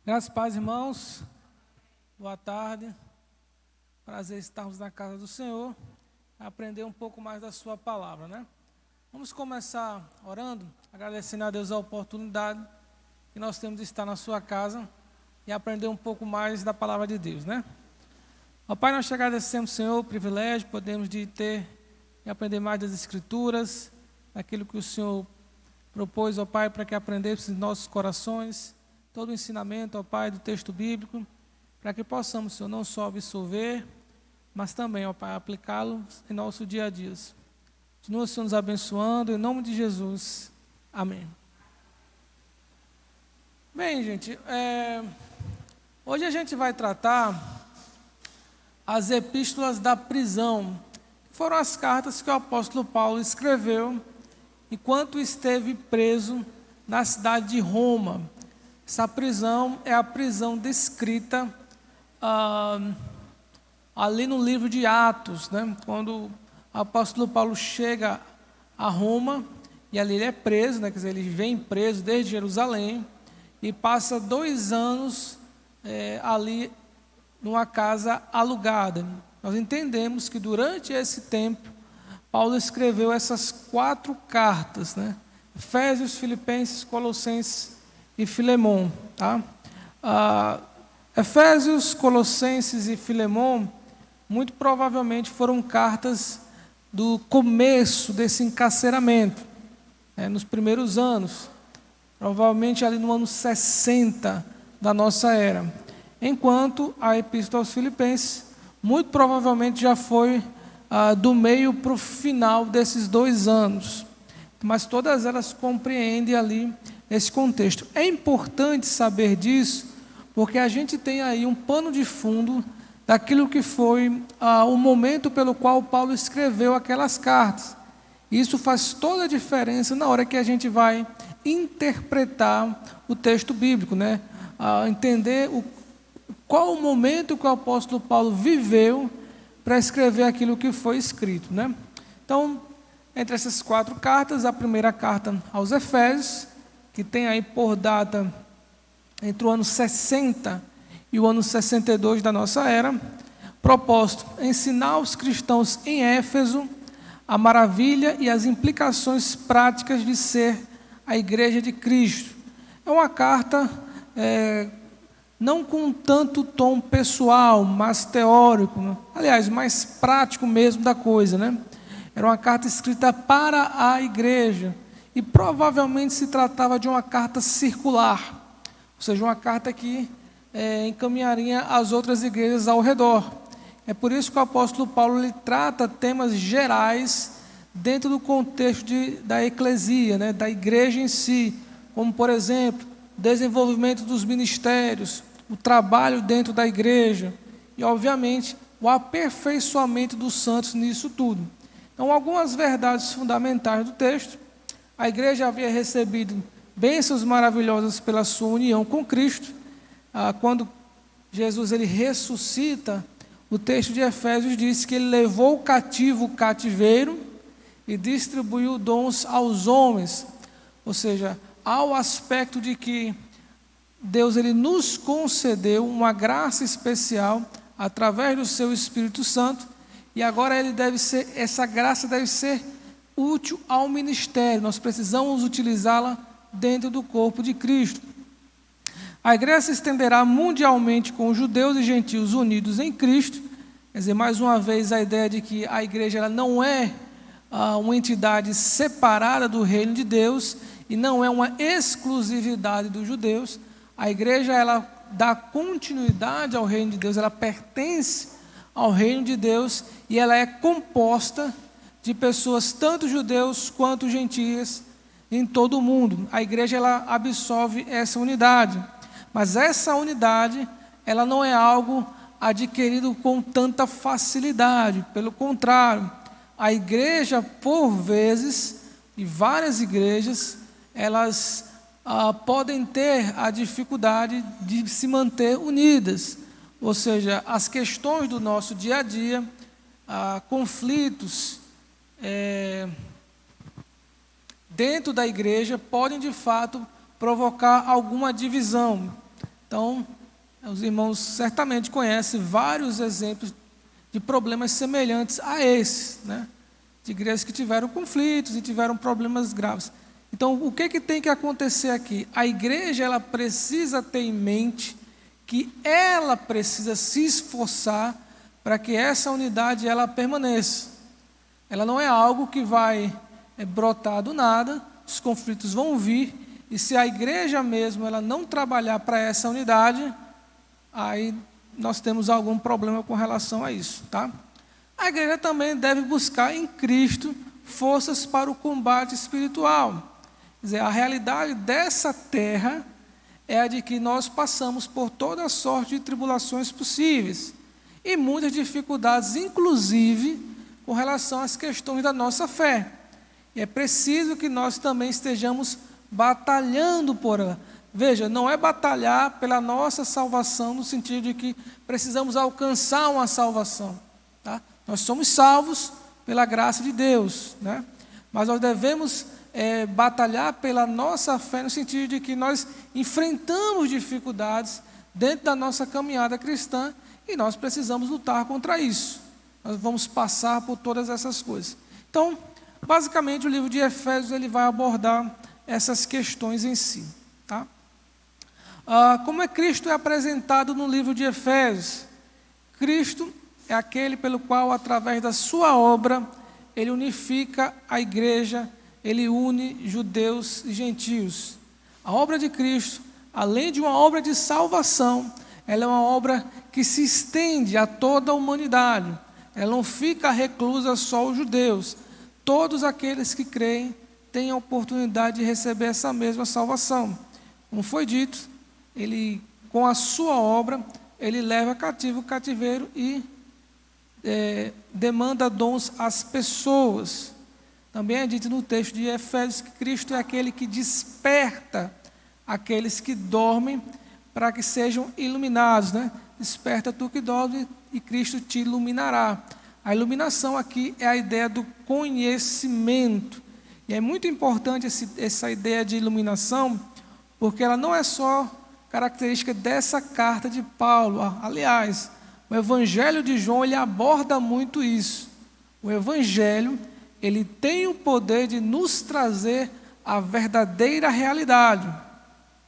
Graças a paz, irmãos. Boa tarde. Prazer estarmos na casa do Senhor, aprender um pouco mais da sua palavra, né? Vamos começar orando, agradecendo a Deus a oportunidade que nós temos de estar na sua casa e aprender um pouco mais da palavra de Deus, né? Ó Pai, nós te agradecemos, Senhor, o privilégio, podemos de ter e aprender mais das Escrituras, daquilo que o Senhor propôs, ó Pai, para que aprendêssemos em nossos corações, todo o ensinamento, ó Pai, do texto bíblico, para que possamos, Senhor, não só absorver, mas também, ó Pai, aplicá-lo em nosso dia a dia. Continua, Senhor, nos abençoando, em nome de Jesus. Amém. Bem, gente, hoje a gente vai tratar as epístolas da prisão, que foram as cartas que o apóstolo Paulo escreveu enquanto esteve preso na cidade de Roma. Essa prisão é a prisão descrita ali no livro de Atos, né? Quando o apóstolo Paulo chega a Roma, e ali ele é preso, né? Quer dizer, ele vem preso desde Jerusalém, e passa 2 anos ali numa casa alugada. Nós entendemos que durante esse tempo, Paulo escreveu essas 4 cartas, né? Efésios, Filipenses, Colossenses e Filemon, tá? Efésios, Colossenses e Filemon, muito provavelmente foram cartas do começo desse encarceramento, nos primeiros anos, provavelmente ali no ano 60 da nossa era, enquanto a Epístola aos Filipenses, muito provavelmente já foi do meio para o final desses 2 anos, mas todas elas compreendem ali esse contexto. É importante saber disso, porque a gente tem aí um pano de fundo daquilo que foi o momento pelo qual Paulo escreveu aquelas cartas. Isso faz toda a diferença na hora que a gente vai interpretar o texto bíblico, né? Entender qual o momento que o apóstolo Paulo viveu para escrever aquilo que foi escrito, né? Então, entre essas 4 cartas, a primeira carta aos Efésios, que tem aí por data entre o ano 60 e o ano 62 da nossa era, propósito: ensinar os cristãos em Éfeso a maravilha e as implicações práticas de ser a igreja de Cristo. É uma carta não com tanto tom pessoal, mas teórico, né? Aliás, mais prático mesmo da coisa, né? Era uma carta escrita para a igreja e provavelmente se tratava de uma carta circular, ou seja, uma carta que encaminharia as outras igrejas ao redor. É por isso que o apóstolo Paulo ele trata temas gerais dentro do contexto da eclesia, né? Da igreja em si, como, por exemplo, desenvolvimento dos ministérios, o trabalho dentro da igreja e, obviamente, o aperfeiçoamento dos santos nisso tudo. Então, algumas verdades fundamentais do texto: a igreja havia recebido bênçãos maravilhosas pela sua união com Cristo. Quando Jesus ele ressuscita, o texto de Efésios diz que ele levou cativo o cativeiro e distribuiu dons aos homens. Ou seja, há o aspecto de que Deus ele nos concedeu uma graça especial através do seu Espírito Santo, e agora essa graça deve ser útil ao ministério. Nós precisamos utilizá-la dentro do corpo de Cristo. A igreja se estenderá mundialmente com judeus e gentios unidos em Cristo. Quer dizer, mais uma vez, a ideia de que a igreja ela não é uma entidade separada do reino de Deus e não é uma exclusividade dos judeus. A igreja ela dá continuidade ao reino de Deus, ela pertence ao reino de Deus e ela é composta de pessoas, tanto judeus quanto gentias, em todo o mundo. A igreja ela absorve essa unidade, mas essa unidade ela não é algo adquirido com tanta facilidade. Pelo contrário, a igreja, por vezes, e várias igrejas, elas podem ter a dificuldade de se manter unidas. Ou seja, as questões do nosso dia a dia, conflitos dentro da igreja podem, de fato, provocar alguma divisão. Então, os irmãos certamente conhecem vários exemplos de problemas semelhantes a esses, né? De igrejas que tiveram conflitos e tiveram problemas graves. Então, o que tem que acontecer aqui? A igreja, ela precisa ter em mente que ela precisa se esforçar para que essa unidade ela permaneça. Ela não é algo que vai brotar do nada, os conflitos vão vir, e se a igreja mesmo ela não trabalhar para essa unidade, aí nós temos algum problema com relação a isso, tá? A igreja também deve buscar em Cristo forças para o combate espiritual. Quer dizer, a realidade dessa terra é a de que nós passamos por toda sorte de tribulações possíveis e muitas dificuldades, inclusive com relação às questões da nossa fé. E é preciso que nós também estejamos batalhando por ela. Veja, não é batalhar pela nossa salvação no sentido de que precisamos alcançar uma salvação, tá? Nós somos salvos pela graça de Deus, né? Mas nós devemos batalhar pela nossa fé no sentido de que nós enfrentamos dificuldades dentro da nossa caminhada cristã e nós precisamos lutar contra isso. Nós vamos passar por todas essas coisas. Então, basicamente, o livro de Efésios ele vai abordar essas questões em si, tá? Como Cristo é apresentado no livro de Efésios? Cristo é aquele pelo qual, através da sua obra, ele unifica a igreja, ele une judeus e gentios. A obra de Cristo, além de uma obra de salvação, ela é uma obra que se estende a toda a humanidade. Ela não fica reclusa só aos judeus. Todos aqueles que creem têm a oportunidade de receber essa mesma salvação. Como foi dito, ele, com a sua obra, ele leva cativo o cativeiro e demanda dons às pessoas. Também é dito no texto de Efésios que Cristo é aquele que desperta aqueles que dormem para que sejam iluminados, né? Desperta tu que dorme e Cristo te iluminará. A iluminação aqui é a ideia do conhecimento. E é muito importante essa ideia de iluminação, porque ela não é só característica dessa carta de Paulo. Aliás, o Evangelho de João ele aborda muito isso. O Evangelho ele tem o poder de nos trazer a verdadeira realidade,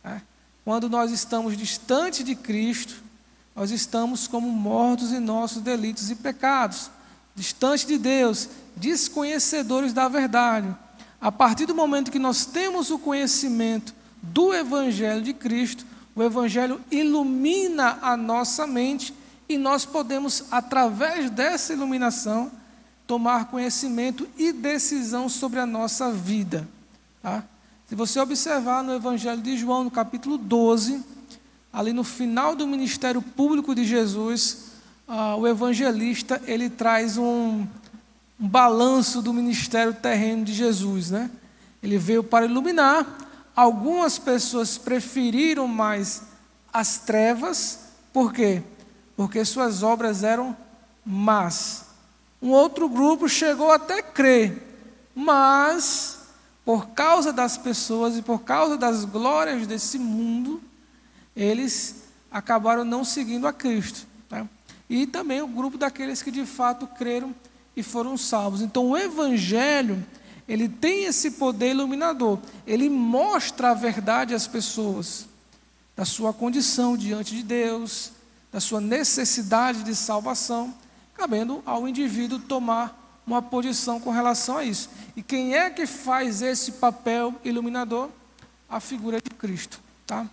né? Quando nós estamos distante de Cristo, nós estamos como mortos em nossos delitos e pecados, distante de Deus, desconhecedores da verdade. A partir do momento que nós temos o conhecimento do Evangelho de Cristo, o Evangelho ilumina a nossa mente e nós podemos, através dessa iluminação, tomar conhecimento e decisão sobre a nossa vida, tá? Se você observar no Evangelho de João, no capítulo 12, ali no final do ministério público de Jesus, o evangelista ele traz um balanço do ministério terreno de Jesus, né? Ele veio para iluminar. Algumas pessoas preferiram mais as trevas, por quê? Porque suas obras eram más. Um outro grupo chegou até crer, mas por causa das pessoas e por causa das glórias desse mundo, eles acabaram não seguindo a Cristo, tá? E também o grupo daqueles que de fato creram e foram salvos. Então o Evangelho, ele tem esse poder iluminador, ele mostra a verdade às pessoas, da sua condição diante de Deus, da sua necessidade de salvação, cabendo ao indivíduo tomar uma posição com relação a isso. E quem é que faz esse papel iluminador? A figura de Cristo, tá?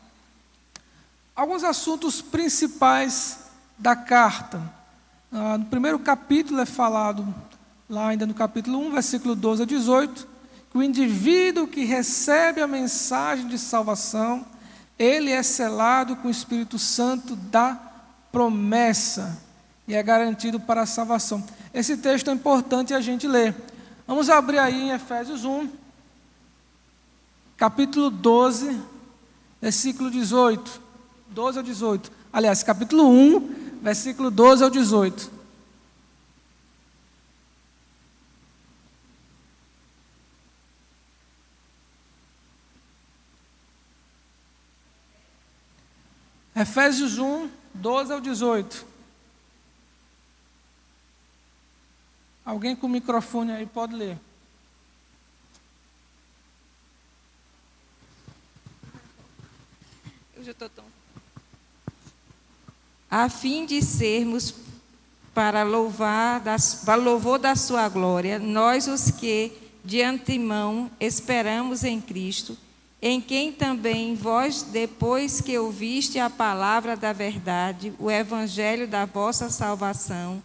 Alguns assuntos principais da carta. No primeiro capítulo é falado, lá ainda no capítulo 1, versículo 12 a 18, que o indivíduo que recebe a mensagem de salvação, ele é selado com o Espírito Santo da promessa e é garantido para a salvação. Esse texto é importante a gente ler. Vamos abrir aí em Efésios 1, capítulo 12, versículo 18. 12 ao 18. Aliás, capítulo 1, versículo 12 ao 18. Efésios 1, 12 ao 18. Alguém com o microfone aí pode ler. Eu já estou tão... A fim de sermos para louvor da sua glória, nós os que de antemão esperamos em Cristo, em quem também vós, depois que ouviste a palavra da verdade, o evangelho da vossa salvação,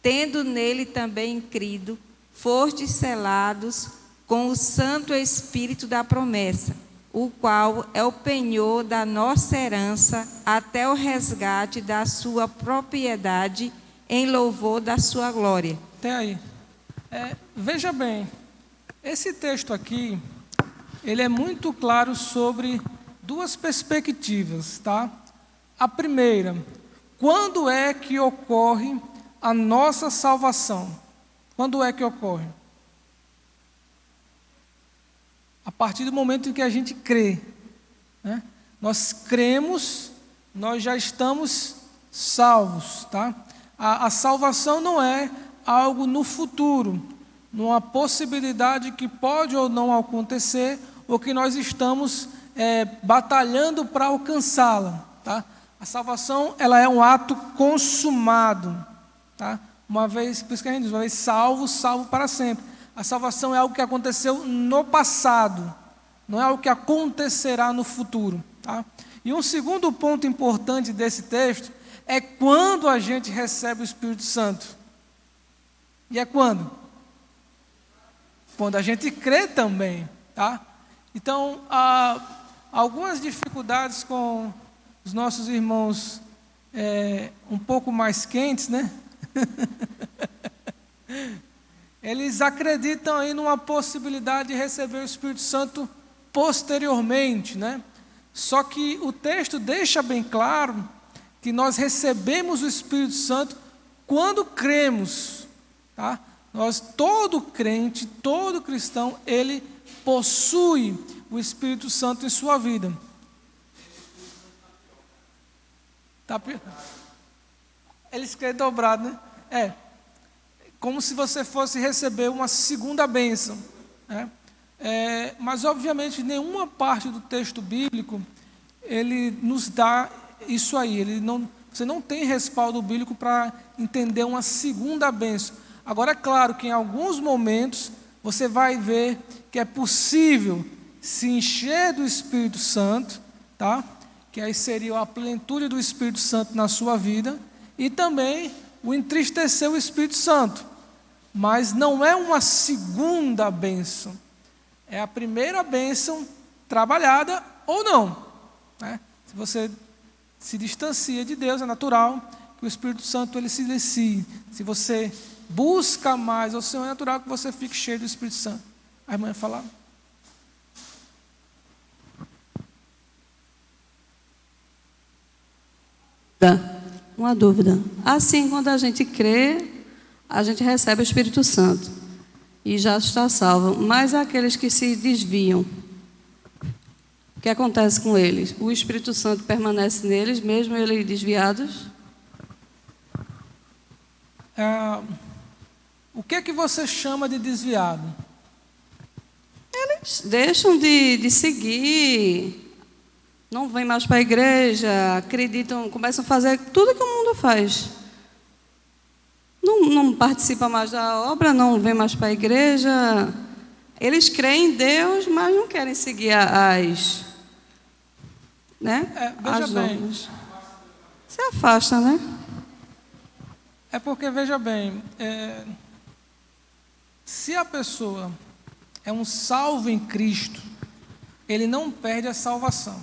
tendo nele também crido, fostes selados com o Santo Espírito da promessa, o qual é o penhor da nossa herança até o resgate da sua propriedade, em louvor da sua glória. Até aí. Veja bem, esse texto aqui, ele é muito claro sobre duas perspectivas, tá? A primeira, quando é que ocorre a nossa salvação? Quando é que ocorre? A partir do momento em que a gente crê, né? Nós cremos, nós já estamos salvos, tá? A salvação não é algo no futuro, numa possibilidade que pode ou não acontecer, ou que nós estamos batalhando para alcançá-la, tá? A salvação, ela é um ato consumado, tá? Uma vez, por isso que a gente diz, uma vez salvo, salvo para sempre. A salvação é algo que aconteceu no passado, não é algo que acontecerá no futuro, tá? E um segundo ponto importante desse texto é quando a gente recebe o Espírito Santo. E é quando? Quando a gente crê também, tá? Então, há algumas dificuldades com os nossos irmãos um pouco mais quentes, né? Eles acreditam aí numa possibilidade de receber o Espírito Santo posteriormente, né? Só que o texto deixa bem claro que nós recebemos o Espírito Santo quando cremos, tá? Todo crente, todo cristão, ele possui o Espírito Santo em sua vida. Tá? Ele escreve dobrado, né? Como se você fosse receber uma segunda bênção, né? Mas, obviamente, nenhuma parte do texto bíblico, ele nos dá isso aí. Você não tem respaldo bíblico para entender uma segunda bênção. Agora, é claro que em alguns momentos, você vai ver que é possível se encher do Espírito Santo, tá? Que aí seria a plenitude do Espírito Santo na sua vida, e também o entristecer o Espírito Santo. Mas não é uma segunda bênção. É a primeira bênção trabalhada ou não, né? Se você se distancia de Deus, é natural que o Espírito Santo ele se silencie. Se você busca mais ao Senhor, é natural que você fique cheio do Espírito Santo. A irmã ia falar? Uma dúvida. Assim, quando a gente crê, a gente recebe o Espírito Santo e já está salvo. Mas aqueles que se desviam, o que acontece com eles? O Espírito Santo permanece neles, mesmo eles desviados? O que é que você chama de desviado? Eles deixam de seguir, não vêm mais para a igreja, acreditam, começam a fazer tudo que o mundo faz. Não participa mais da obra, não vem mais para a igreja. Eles creem em Deus, mas não querem seguir as normas. Se afasta, né? É porque, veja bem, se a pessoa é um salvo em Cristo, ele não perde a salvação.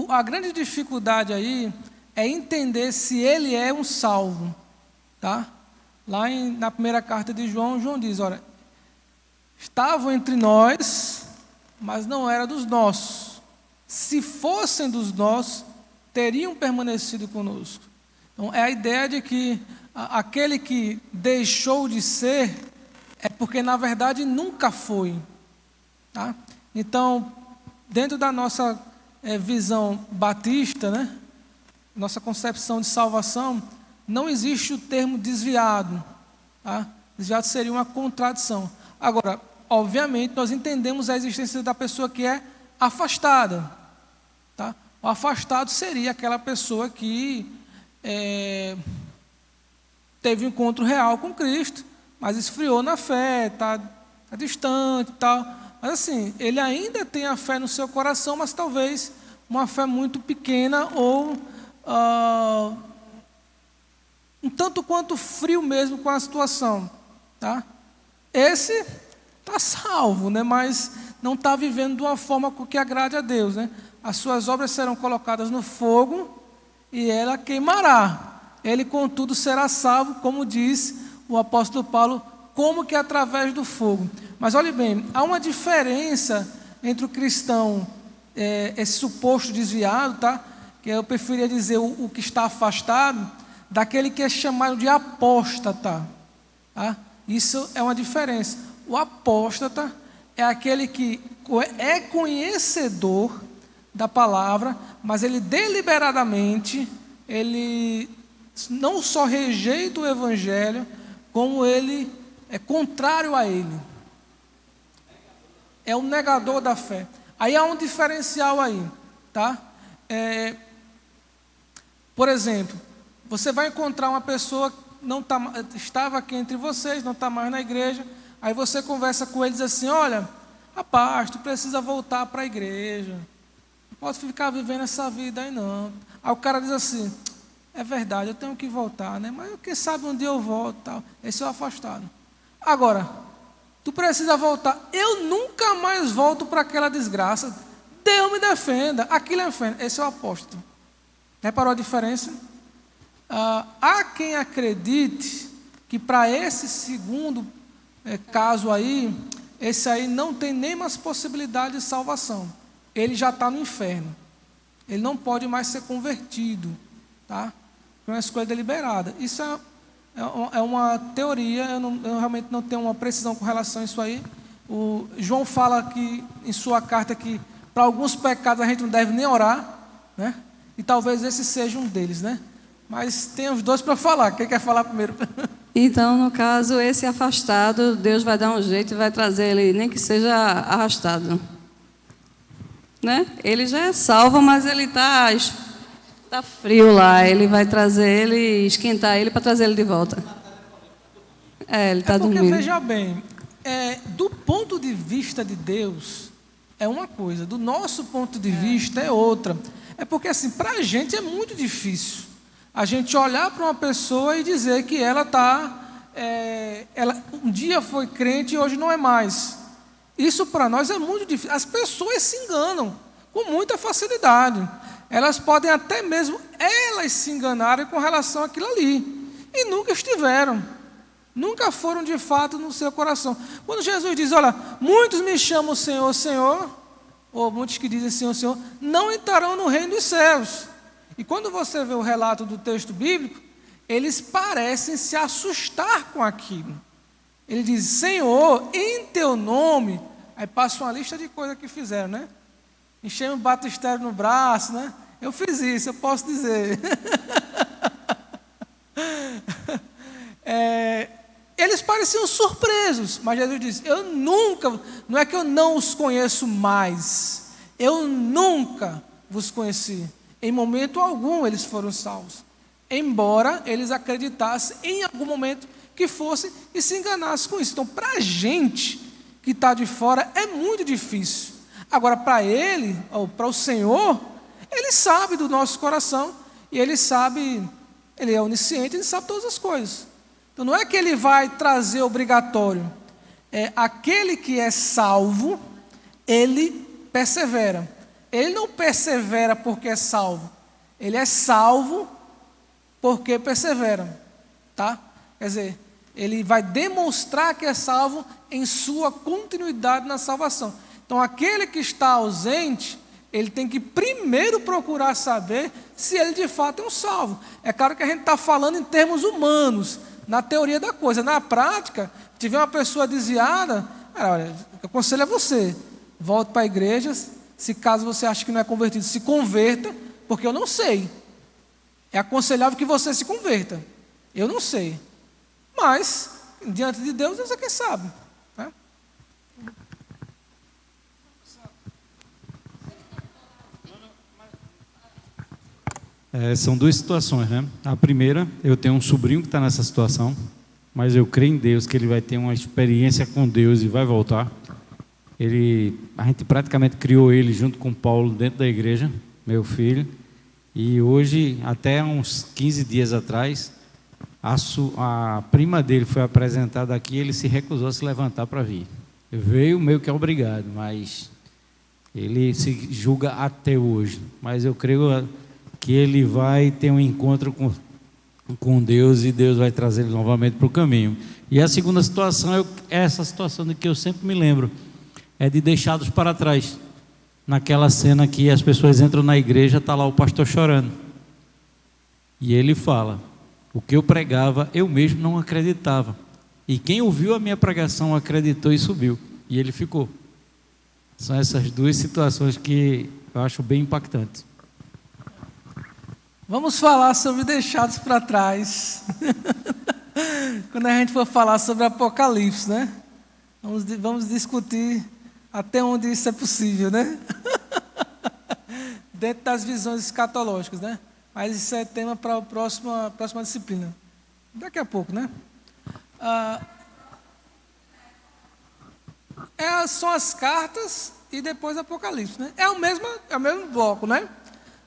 A grande dificuldade aí é entender se ele é um salvo. Tá? Lá na primeira carta de João, João diz, olha, estavam entre nós, mas não era dos nossos. Se fossem dos nossos, teriam permanecido conosco. Então, é a ideia de que aquele que deixou de ser, é porque, na verdade, nunca foi. Tá? Então, dentro da nossa visão batista, né? Nossa concepção de salvação, não existe o termo desviado. Tá? Desviado seria uma contradição. Agora, obviamente, nós entendemos a existência da pessoa que é afastada. Tá? O afastado seria aquela pessoa que teve um encontro real com Cristo, mas esfriou na fé, está distante e tal. Mas assim, ele ainda tem a fé no seu coração, mas talvez uma fé muito pequena ou um tanto quanto frio mesmo com a situação. Tá? Esse está salvo, né? Mas não está vivendo de uma forma que agrade a Deus. Né? As suas obras serão colocadas no fogo e ela queimará. Ele, contudo, será salvo, como diz o apóstolo Paulo, como que através do fogo. Mas olhe bem, há uma diferença entre o cristão, esse suposto desviado, tá? Que eu preferia dizer o que está afastado, daquele que é chamado de apóstata. Tá? Isso é uma diferença. O apóstata é aquele que é conhecedor da palavra, mas ele deliberadamente, ele não só rejeita o evangelho, como ele é contrário a ele. É o negador da fé. Aí há um diferencial aí, tá? Por exemplo, você vai encontrar uma pessoa que estava aqui entre vocês, não está mais na igreja, aí você conversa com ele e diz assim, olha, rapaz, tu precisa voltar para a igreja, não pode ficar vivendo essa vida aí não. Aí o cara diz assim, é verdade, eu tenho que voltar, né? Mas quem sabe um dia eu volto, tal. Esse é o afastado. Agora, tu precisa voltar. Eu nunca mais volto para aquela desgraça. Deus me defenda. Aquilo é inferno. Esse é o apóstolo. Reparou a diferença? Há quem acredite que para esse segundo caso aí, esse aí não tem nem mais possibilidade de salvação. Ele já está no inferno. Ele não pode mais ser convertido. Tá? É uma escolha deliberada. Isso é uma teoria, eu realmente não tenho uma precisão com relação a isso aí. O João fala aqui em sua carta que para alguns pecados a gente não deve nem orar, né? E talvez esse seja um deles, né? Mas tem os dois para falar. Quem quer falar primeiro? Então, no caso, esse afastado, Deus vai dar um jeito e vai trazer ele, nem que seja arrastado. Né? Ele já é salvo, mas ele está frio lá. Ele vai trazer ele, esquentar ele para trazer ele de volta. Ele está dormindo. Porque, veja bem, do ponto de vista de Deus, é uma coisa. Do nosso ponto de vista, é outra. É porque, assim, para a gente é muito difícil a gente olhar para uma pessoa e dizer que ela ela um dia foi crente e hoje não é mais. Isso para nós é muito difícil. As pessoas se enganam com muita facilidade. Elas podem até mesmo elas se enganarem com relação àquilo ali. E nunca estiveram. Nunca foram de fato no seu coração. Quando Jesus diz, olha, muitos me chamam Senhor, Senhor, ou muitos que dizem Senhor, Senhor, não entrarão no reino dos céus. E quando você vê o relato do texto bíblico, eles parecem se assustar com aquilo. Ele diz, Senhor, em teu nome, aí passa uma lista de coisas que fizeram, né? Enchemos um batistério no braço, né? Eu fiz isso, eu posso dizer. Eles pareciam surpresos, mas Jesus disse, eu nunca, não é que eu não os conheço mais, eu nunca vos conheci. Em momento algum eles foram salvos, embora eles acreditassem em algum momento que fossem e se enganassem com isso. Então, para a gente que está de fora, é muito difícil. Agora, para ele, ou para o Senhor, ele sabe do nosso coração, e ele sabe, ele é onisciente, ele sabe todas as coisas. Então, não é que ele vai trazer obrigatório, aquele que é salvo, ele persevera. Ele não persevera porque é salvo, ele é salvo porque persevera, tá? Quer dizer, ele vai demonstrar que é salvo em sua continuidade na salvação. Então, aquele que está ausente, ele tem que primeiro procurar saber se ele de fato é um salvo. É claro que a gente está falando em termos humanos, na teoria da coisa. Na prática, se tiver uma pessoa desviada, olha, eu aconselho a você, volte para a igreja, Se caso você acha que não é convertido, se converta, porque eu não sei. É aconselhável que você se converta. Eu não sei. Mas, diante de Deus, Deus é quem sabe. Né? São duas situações, né? A primeira, eu tenho um sobrinho que está nessa situação, mas eu creio em Deus que ele vai ter uma experiência com Deus e vai voltar. A gente praticamente criou ele junto com Paulo dentro da igreja, meu filho, e hoje, até uns 15 dias atrás, a prima dele foi apresentada aqui, ele se recusou a se levantar para vir. Veio meio que obrigado, mas ele se julga ateu hoje. Mas eu creio que ele vai ter um encontro com Deus e Deus vai trazer ele novamente para o caminho. E a segunda situação é essa situação de que eu sempre me lembro, é de deixados para trás. Naquela cena que as pessoas entram na igreja, está lá o pastor chorando. E ele fala, o que eu pregava, eu mesmo não acreditava. E quem ouviu a minha pregação acreditou e subiu. E ele ficou. São essas duas situações que eu acho bem impactantes. Vamos falar sobre deixados para trás. Quando a gente for falar sobre Apocalipse, né? Vamos discutir até onde isso é possível, né? Dentro das visões escatológicas, né? Mas isso é tema para a próxima disciplina. Daqui a pouco, né? São as cartas e depois Apocalipse, né? É o mesmo bloco, né?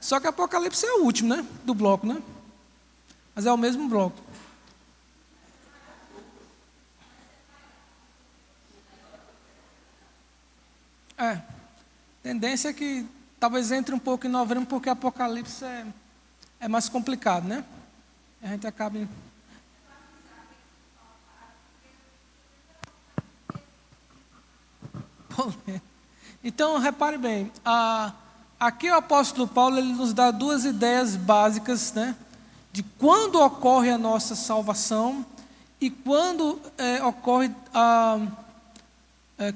Só que Apocalipse é o último, né? Do bloco, né? Mas é o mesmo bloco. Tendência é que talvez entre um pouco em novembro, porque Apocalipse é mais complicado, né? A gente acaba em... Então, repare bem, aqui o apóstolo Paulo ele nos dá duas ideias básicas, né? De quando ocorre a nossa salvação e quando ocorre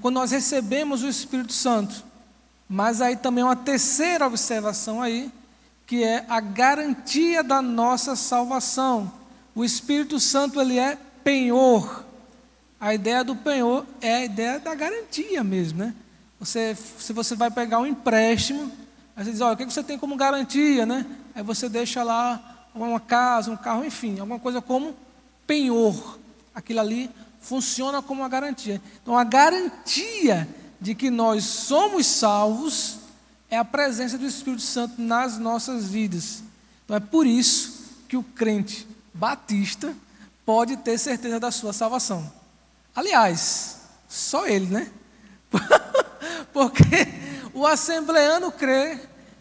quando nós recebemos o Espírito Santo. Mas aí também uma terceira observação aí, que é a garantia da nossa salvação. O Espírito Santo ele é penhor. A ideia do penhor é a ideia da garantia mesmo, né? Se você vai pegar um empréstimo, aí você diz, olha, o que você tem como garantia, né? Aí você deixa lá uma casa, um carro, enfim, alguma coisa como penhor. Aquilo ali funciona como uma garantia. Então, a garantia de que nós somos salvos é a presença do Espírito Santo nas nossas vidas. Então, é por isso que o crente batista pode ter certeza da sua salvação. Aliás, só ele, né? Porque o assembleano crê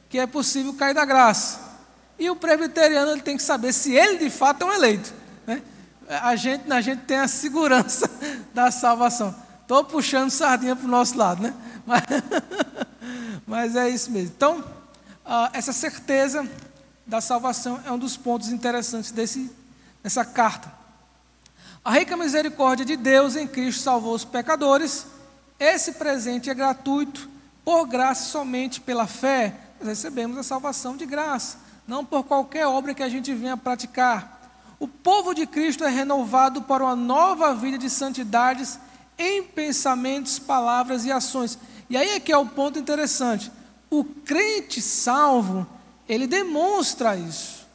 que é possível cair da graça. E o presbiteriano ele tem que saber se ele de fato é um eleito, né? A gente tem a segurança da salvação. Estou puxando sardinha para o nosso lado, né? Mas é isso mesmo. Então, essa certeza da salvação é um dos pontos interessantes dessa carta. A rica misericórdia de Deus em Cristo salvou os pecadores. Esse presente é gratuito, por graça somente pela fé. Nós recebemos a salvação de graça, não por qualquer obra que a gente venha praticar. O povo de Cristo é renovado para uma nova vida de santidades em pensamentos, palavras e ações. E aí é que é o ponto interessante. O crente salvo, ele demonstra isso.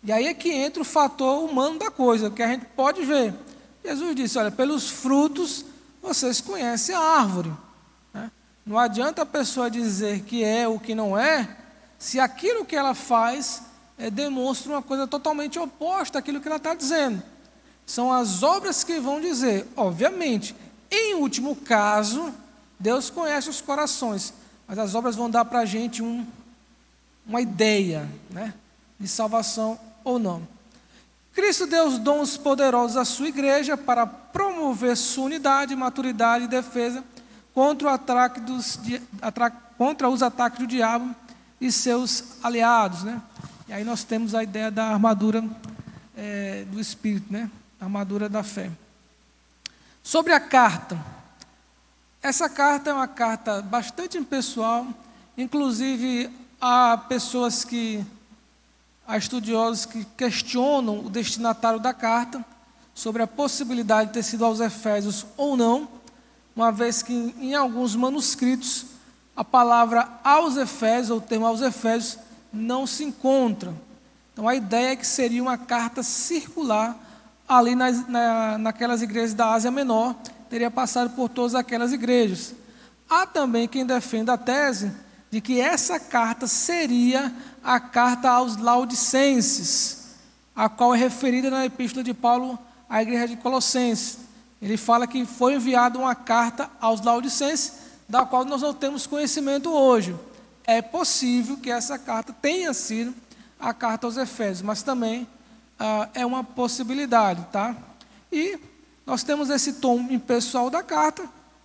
E aí é que entra o fator humano da coisa, que a gente pode ver. Jesus disse, olha, pelos frutos vocês conhecem a árvore, né? Não adianta a pessoa dizer que é ou que não é, se aquilo que ela faz demonstra uma coisa totalmente oposta àquilo que ela está dizendo. São as obras que vão dizer. Obviamente, em último caso, Deus conhece os corações, mas as obras vão dar para a gente uma ideia, né, de salvação ou não. Cristo deu os dons poderosos à sua igreja para promover sua unidade, maturidade e defesa contra os ataques do diabo e seus aliados, né? E aí nós temos a ideia da armadura do Espírito, né? A armadura da fé. Sobre a carta. Essa carta é uma carta bastante impessoal Inclusive, há estudiosos que questionam o destinatário da carta sobre a possibilidade de ter sido aos Efésios ou não, uma vez que em alguns manuscritos a palavra aos Efésios, ou o termo aos Efésios, não se encontra. Então a ideia é que seria uma carta circular ali naquelas igrejas da Ásia Menor, teria passado por todas aquelas igrejas. Há também quem defenda a tese de que essa carta seria a carta aos Laodicenses, a qual é referida na epístola de Paulo à igreja de Colossenses. Ele fala que foi enviada uma carta aos Laodicenses, da qual nós não temos conhecimento hoje. É possível que essa carta tenha sido a carta aos Efésios, mas também é uma possibilidade, tá? E nós temos esse tom impessoal da carta,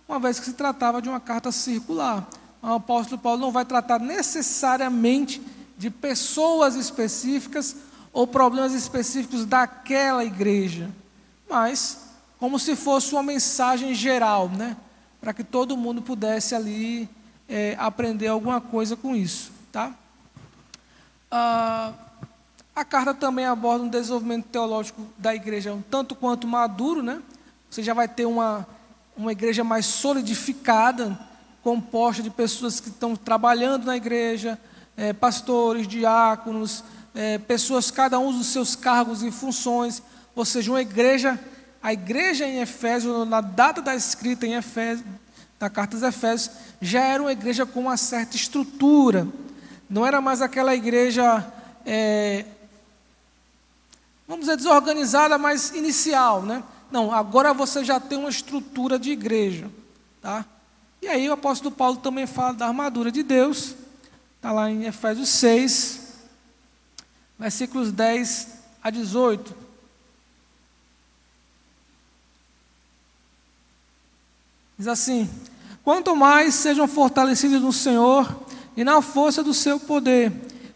uma vez que se tratava de uma carta circular. O apóstolo Paulo não vai tratar necessariamente de pessoas específicas ou problemas específicos daquela igreja, mas como se fosse uma mensagem geral, né? Para que todo mundo pudesse ali aprender alguma coisa com isso, tá? A carta também aborda um desenvolvimento teológico da igreja um tanto quanto maduro, né? Você já vai ter uma igreja mais solidificada, composta de pessoas que estão trabalhando na igreja, pastores, diáconos, pessoas, cada um dos seus cargos e funções, ou seja, a igreja em Efésios, na data da escrita em Efésios, da carta aos Efésios, já era uma igreja com uma certa estrutura, não era mais aquela igreja, vamos dizer, desorganizada, mas inicial, né? Não, agora você já tem uma estrutura de igreja, tá? E aí o apóstolo Paulo também fala da armadura de Deus, está lá em Efésios 6, versículos 10 a 18. Diz assim: quanto mais sejam fortalecidos no Senhor e na força do seu poder,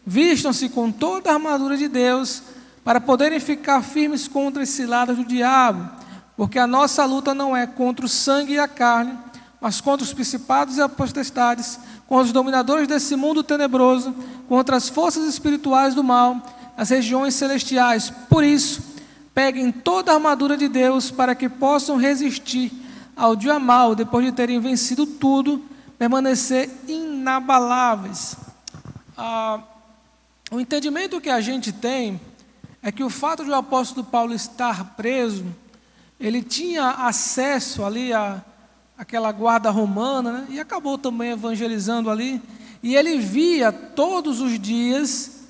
vistam-se com toda a armadura de Deus, para poderem ficar firmes contra as ciladas do diabo, porque a nossa luta não é contra o sangue e a carne, mas contra os principados e as potestades, contra os dominadores desse mundo tenebroso, contra as forças espirituais do mal, nas regiões celestiais. Por isso, peguem toda a armadura de Deus, para que possam resistir ao dia mal, depois de terem vencido tudo, permanecer inabaláveis. O entendimento que a gente tem é que o fato de o apóstolo Paulo estar preso, ele tinha acesso ali àquela guarda romana, né? E acabou também evangelizando ali, e ele via todos os dias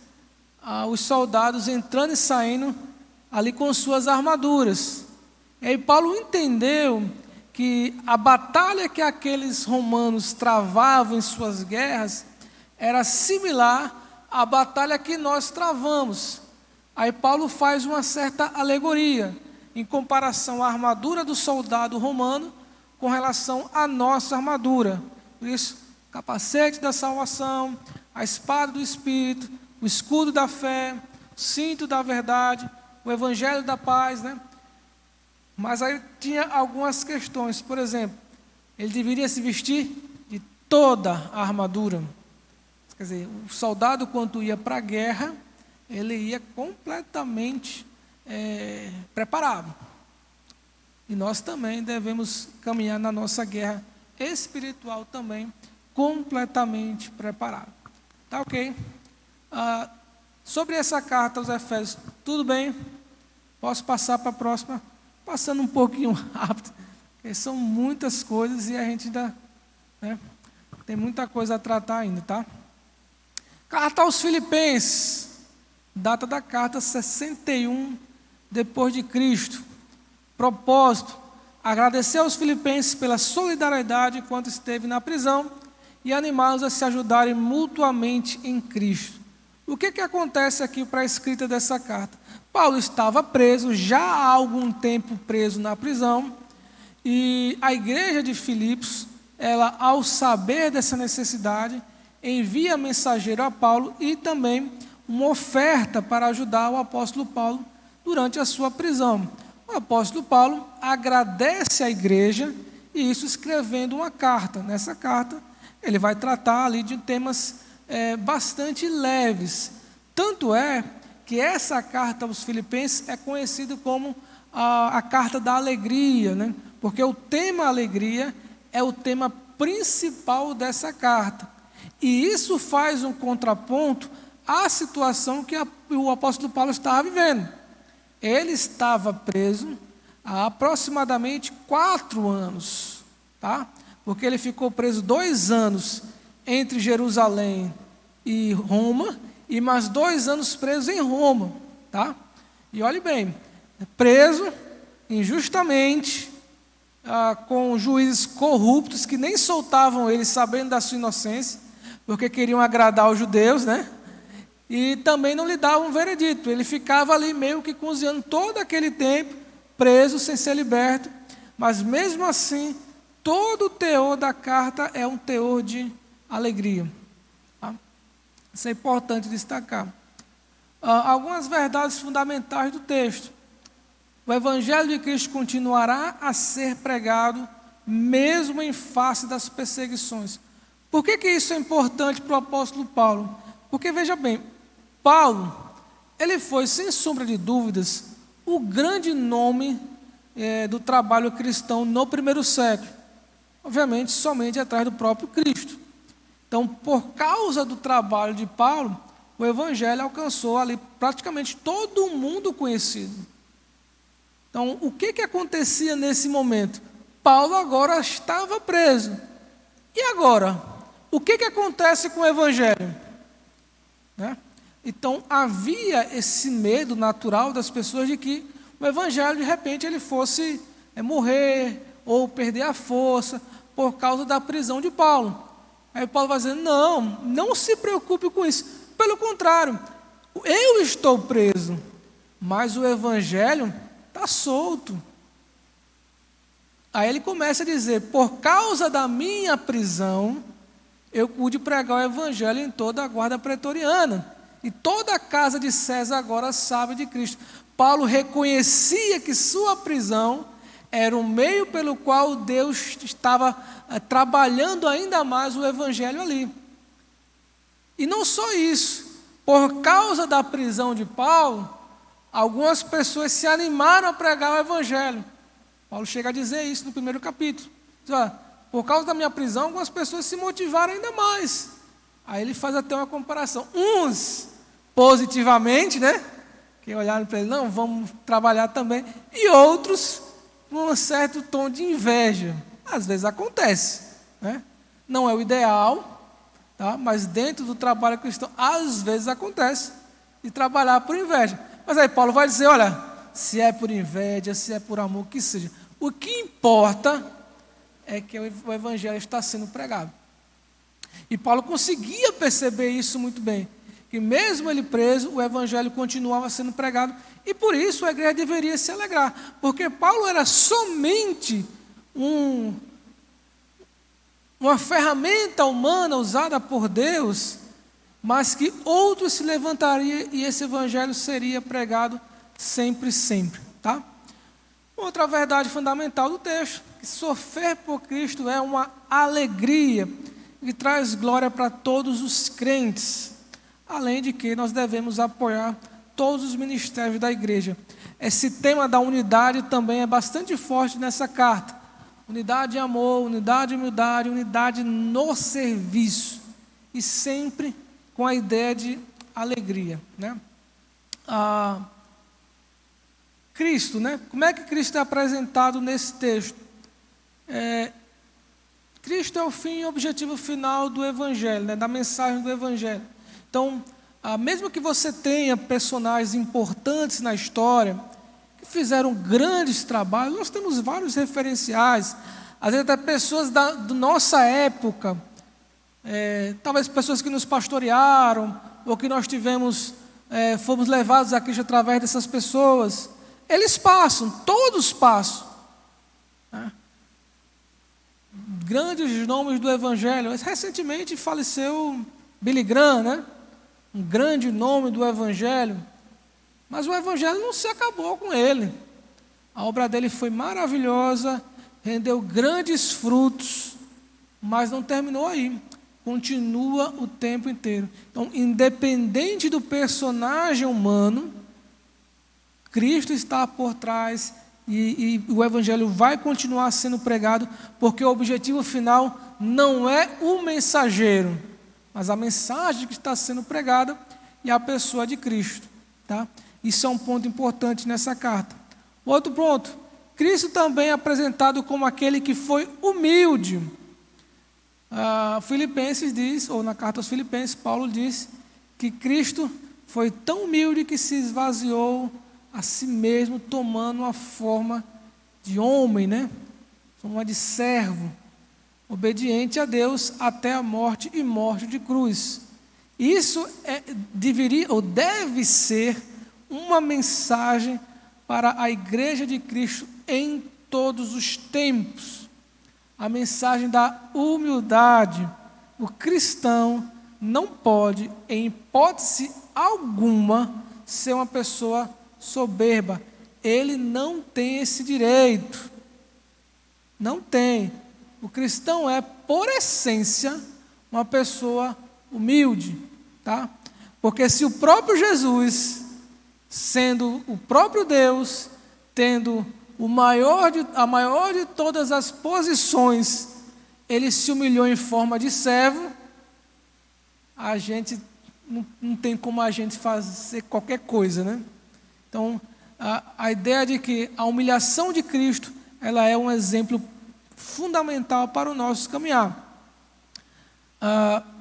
os soldados entrando e saindo ali com suas armaduras. E aí Paulo entendeu que a batalha que aqueles romanos travavam em suas guerras era similar à batalha que nós travamos. Aí Paulo faz uma certa alegoria em comparação à armadura do soldado romano com relação à nossa armadura. Por isso, capacete da salvação, a espada do Espírito, o escudo da fé, o cinto da verdade, o evangelho da paz, né? Mas aí tinha algumas questões. Por exemplo, ele deveria se vestir de toda a armadura. Quer dizer, o soldado, quando ia para a guerra, ele ia completamente preparado. E nós também devemos caminhar na nossa guerra espiritual também, completamente preparado. Tá ok? Sobre essa carta aos Efésios, tudo bem? Posso passar para a próxima? Passando um pouquinho rápido, porque são muitas coisas e a gente ainda tem muita coisa a tratar ainda, tá? Carta aos Filipenses, data da carta 61 depois de Cristo. Propósito: agradecer aos filipenses pela solidariedade enquanto esteve na prisão e animá-los a se ajudarem mutuamente em Cristo. O que acontece aqui para a escrita dessa carta? Paulo estava preso, já há algum tempo preso na prisão, e a igreja de Filipos, ela, ao saber dessa necessidade, envia mensageiro a Paulo e também uma oferta para ajudar o apóstolo Paulo durante a sua prisão. O apóstolo Paulo agradece à igreja, e isso escrevendo uma carta. Nessa carta, ele vai tratar ali de temas bastante leves. Tanto é que essa carta aos Filipenses é conhecida como a carta da alegria, né? Porque o tema alegria é o tema principal dessa carta. E isso faz um contraponto à situação que o apóstolo Paulo estava vivendo. Ele estava preso há aproximadamente 4 anos, tá? Porque ele ficou preso 2 anos entre Jerusalém e Roma, e mais 2 anos preso em Roma, tá? E olhe bem, preso injustamente, com juízes corruptos que nem soltavam ele sabendo da sua inocência, porque queriam agradar os judeus, né? E também não lhe davam um veredito. Ele ficava ali meio que cozinhando todo aquele tempo, preso, sem ser liberto. Mas mesmo assim, todo o teor da carta é um teor de alegria. Tá? Isso é importante destacar. Algumas verdades fundamentais do texto. O Evangelho de Cristo continuará a ser pregado, mesmo em face das perseguições. Por que isso é importante para o apóstolo Paulo? Porque, veja bem, Paulo, ele foi, sem sombra de dúvidas, o grande nome do trabalho cristão no primeiro século. Obviamente, somente atrás do próprio Cristo. Então, por causa do trabalho de Paulo, o Evangelho alcançou ali praticamente todo mundo conhecido. Então, o que acontecia nesse momento? Paulo agora estava preso. E agora? O que acontece com o Evangelho? Né? Então, havia esse medo natural das pessoas de que o Evangelho, de repente, ele fosse morrer ou perder a força por causa da prisão de Paulo. Aí Paulo vai dizer, não se preocupe com isso. Pelo contrário, eu estou preso, mas o Evangelho está solto. Aí ele começa a dizer, por causa da minha prisão, eu pude pregar o Evangelho em toda a guarda pretoriana. E toda a casa de César agora sabe de Cristo. Paulo reconhecia que sua prisão era o meio pelo qual Deus estava trabalhando ainda mais o Evangelho ali. E não só isso, por causa da prisão de Paulo, algumas pessoas se animaram a pregar o Evangelho. Paulo chega a dizer isso no primeiro capítulo. Diz, por causa da minha prisão, algumas pessoas se motivaram ainda mais. Aí ele faz até uma comparação. Uns, positivamente, né? Que olharam para ele, não, vamos trabalhar também. E outros, com um certo tom de inveja. Às vezes acontece, né? Não é o ideal, tá? Mas dentro do trabalho cristão, às vezes acontece de trabalhar por inveja. Mas aí Paulo vai dizer, olha, se é por inveja, se é por amor, que seja. O que importa é que o Evangelho está sendo pregado. E Paulo conseguia perceber isso muito bem, que mesmo ele preso, o Evangelho continuava sendo pregado, e por isso a igreja deveria se alegrar, porque Paulo era somente uma ferramenta humana usada por Deus, mas que outros se levantariam e esse Evangelho seria pregado sempre, sempre. Tá? Outra verdade fundamental do texto, que sofrer por Cristo é uma alegria que traz glória para todos os crentes, além de que nós devemos apoiar todos os ministérios da igreja. Esse tema da unidade também é bastante forte nessa carta. Unidade em amor, unidade em humildade, unidade no serviço. E sempre com a ideia de alegria. Né? Cristo, né? Como é que Cristo é apresentado nesse texto? Cristo é o fim e objetivo final do Evangelho, né? Da mensagem do Evangelho. Então, mesmo que você tenha personagens importantes na história, que fizeram grandes trabalhos, nós temos vários referenciais, às vezes até pessoas da nossa época, talvez pessoas que nos pastorearam, ou que nós fomos levados a Cristo através dessas pessoas. Eles passam, todos passam. Né? Grandes nomes do Evangelho. Recentemente faleceu Billy Graham, né? Um grande nome do Evangelho. Mas o Evangelho não se acabou com ele. A obra dele foi maravilhosa, rendeu grandes frutos, mas não terminou aí. continua o tempo inteiro. Então, independente do personagem humano, Cristo está por trás e o Evangelho vai continuar sendo pregado, porque o objetivo final não é o mensageiro, mas a mensagem que está sendo pregada e a pessoa de Cristo. Tá? Isso é um ponto importante nessa carta. Outro ponto, Cristo também é apresentado como aquele que foi humilde. Filipenses diz, ou na carta aos Filipenses, Paulo diz que Cristo foi tão humilde que se esvaziou a si mesmo, tomando a forma de homem, né? Forma de servo, obediente a Deus até a morte e morte de cruz. Isso deveria ou deve ser uma mensagem para a igreja de Cristo em todos os tempos. A mensagem da humildade. O cristão não pode, em hipótese alguma, ser uma pessoa soberba. Ele não tem esse direito. Não tem. O cristão é, por essência, uma pessoa humilde. Tá? Porque se o próprio Jesus, sendo o próprio Deus, tendo a maior de todas as posições, ele se humilhou em forma de servo, a gente não tem como a gente fazer qualquer coisa, né? Então, a ideia de que a humilhação de Cristo, ela é um exemplo fundamental para o nosso caminhar.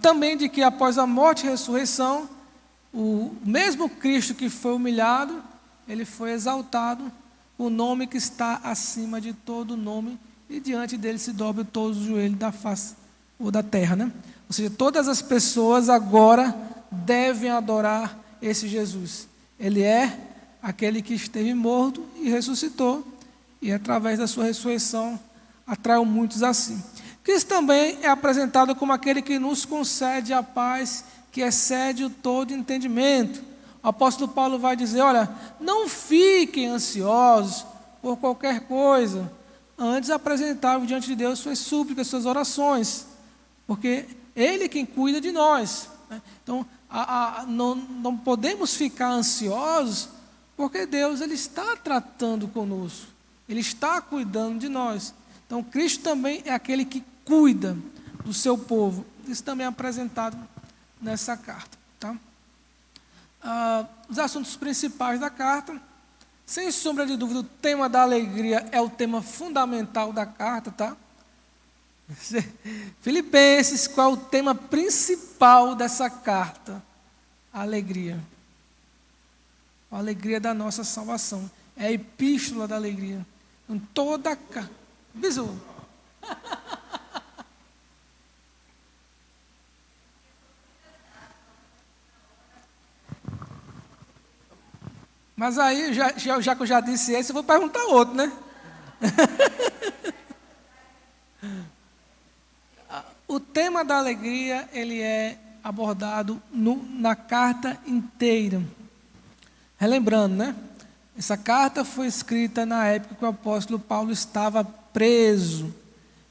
Também de que após a morte e ressurreição, o mesmo Cristo que foi humilhado, ele foi exaltado, o nome que está acima de todo nome, e diante dele se dobre todos os joelhos da face ou da terra, né? Ou seja, todas as pessoas agora devem adorar esse Jesus. Ele é aquele que esteve morto e ressuscitou, e através da sua ressurreição atraiu muitos assim. Cristo também é apresentado como aquele que nos concede a paz que excede o todo entendimento. O apóstolo Paulo vai dizer, olha, não fiquem ansiosos por qualquer coisa, antes apresentai diante de Deus suas súplicas, suas orações, porque Ele é quem cuida de nós. Né? Então, não podemos ficar ansiosos, porque Deus ele está tratando conosco, Ele está cuidando de nós. Então, Cristo também é aquele que cuida do seu povo. Isso também é apresentado nessa carta. Tá? Os assuntos principais da carta, sem sombra de dúvida, o tema da alegria é o tema fundamental da carta. Tá? Filipenses, qual é o tema principal dessa carta? A alegria. A alegria da nossa salvação. É a epístola da alegria. Em toda a carta. Bisu. Mas aí, já que eu já disse esse, eu vou perguntar outro, né? O tema da alegria, ele é abordado na carta inteira. Relembrando, né? Essa carta foi escrita na época que o apóstolo Paulo estava preso.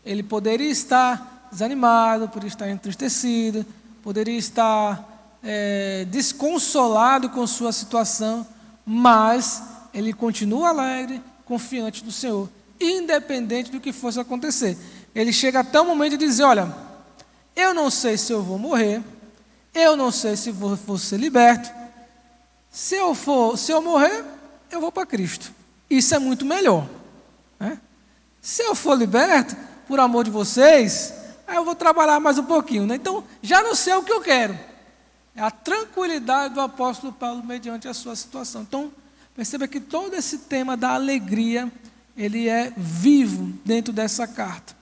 Ele poderia estar desanimado, poderia estar entristecido, poderia estar desconsolado com sua situação, mas ele continua alegre, confiante no Senhor, independente do que fosse acontecer. Ele chega até o momento de dizer, olha, eu não sei se eu vou morrer, eu não sei se vou ser liberto, se eu morrer, eu vou para Cristo. Isso é muito melhor. Né? Se eu for liberto, por amor de vocês, aí eu vou trabalhar mais um pouquinho. Né? Então, já não sei o que eu quero. É a tranquilidade do apóstolo Paulo mediante a sua situação. Então, perceba que todo esse tema da alegria, ele é vivo dentro dessa carta.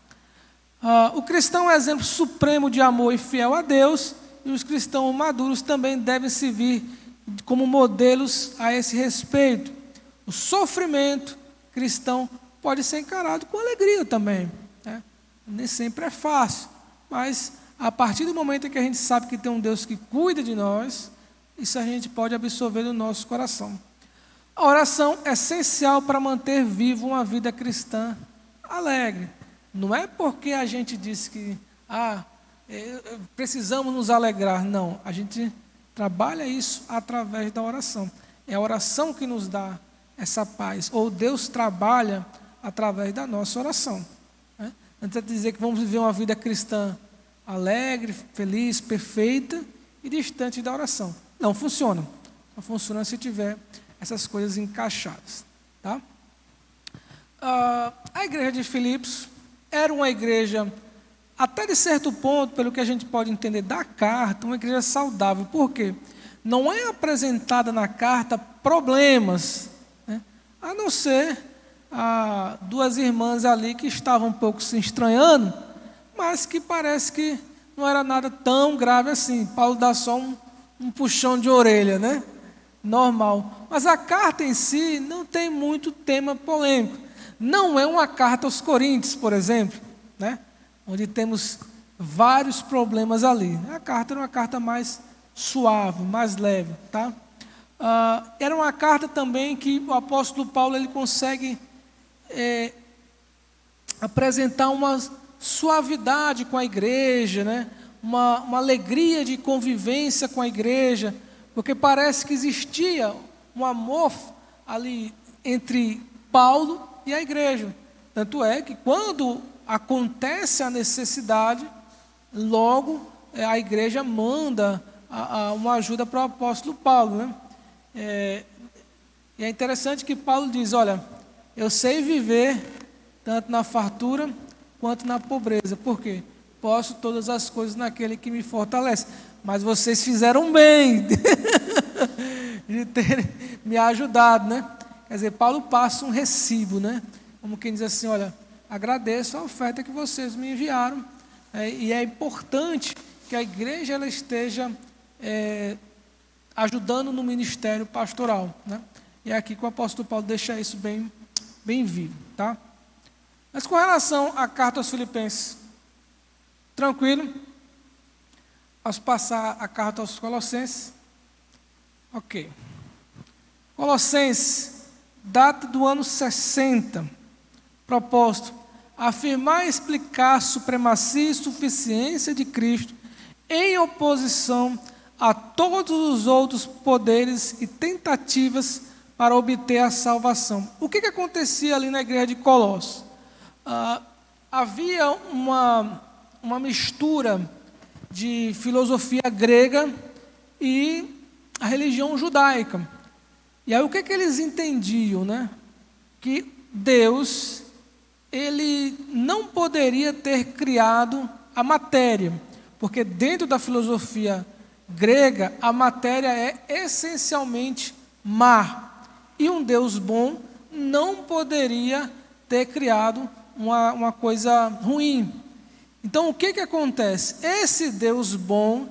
O cristão é um exemplo supremo de amor e fiel a Deus, e os cristãos maduros também devem servir como modelos a esse respeito. O sofrimento cristão pode ser encarado com alegria também. Né? Nem sempre é fácil, mas a partir do momento em que a gente sabe que tem um Deus que cuida de nós, isso a gente pode absorver no nosso coração. A oração é essencial para manter vivo uma vida cristã alegre. Não é porque a gente diz que precisamos nos alegrar. Não, a gente trabalha isso através da oração. É a oração que nos dá essa paz. Ou Deus trabalha através da nossa oração. Né? Antes de dizer que vamos viver uma vida cristã alegre, feliz, perfeita e distante da oração. Não funciona. Só funciona se tiver essas coisas encaixadas. Tá? A igreja de Filipos era uma igreja, até de certo ponto, pelo que a gente pode entender da carta, uma igreja saudável. Por quê? Não é apresentada na carta problemas, né? A não ser duas irmãs ali que estavam um pouco se estranhando, mas que parece que não era nada tão grave assim. Paulo dá só um puxão de orelha, né? Normal. Mas a carta em si não tem muito tema polêmico. Não é uma carta aos Coríntios, por exemplo, né? Onde temos vários problemas ali. A carta era uma carta mais suave, mais leve. Tá? Era uma carta também que o apóstolo Paulo ele consegue apresentar uma suavidade com a igreja, né? Uma alegria de convivência com a igreja, porque parece que existia um amor ali entre Paulo e a igreja. Tanto é que quando acontece a necessidade, logo a igreja manda uma ajuda para o apóstolo Paulo, né? E é interessante que Paulo diz, olha, eu sei viver tanto na fartura quanto na pobreza. Por quê? Posso todas as coisas naquele que me fortalece. Mas vocês fizeram bem de terem me ajudado, né? Quer dizer, Paulo passa um recibo, né? Como quem diz assim, olha, agradeço a oferta que vocês me enviaram. E é importante que a igreja ela esteja ajudando no ministério pastoral, né? E é aqui que o apóstolo Paulo deixa isso bem vivo, tá? Mas com relação à carta aos Filipenses, tranquilo? Posso passar a carta aos Colossenses? Ok. Colossenses, data do ano 60, propósito, afirmar e explicar a supremacia e suficiência de Cristo em oposição a todos os outros poderes e tentativas para obter a salvação. O que acontecia ali na igreja de Colossos? Havia uma mistura de filosofia grega e a religião judaica. E aí o que eles entendiam, né? Que Deus, ele não poderia ter criado a matéria, porque dentro da filosofia grega, a matéria é essencialmente má. E um Deus bom não poderia ter criado uma coisa ruim. Então, o que acontece? Esse Deus bom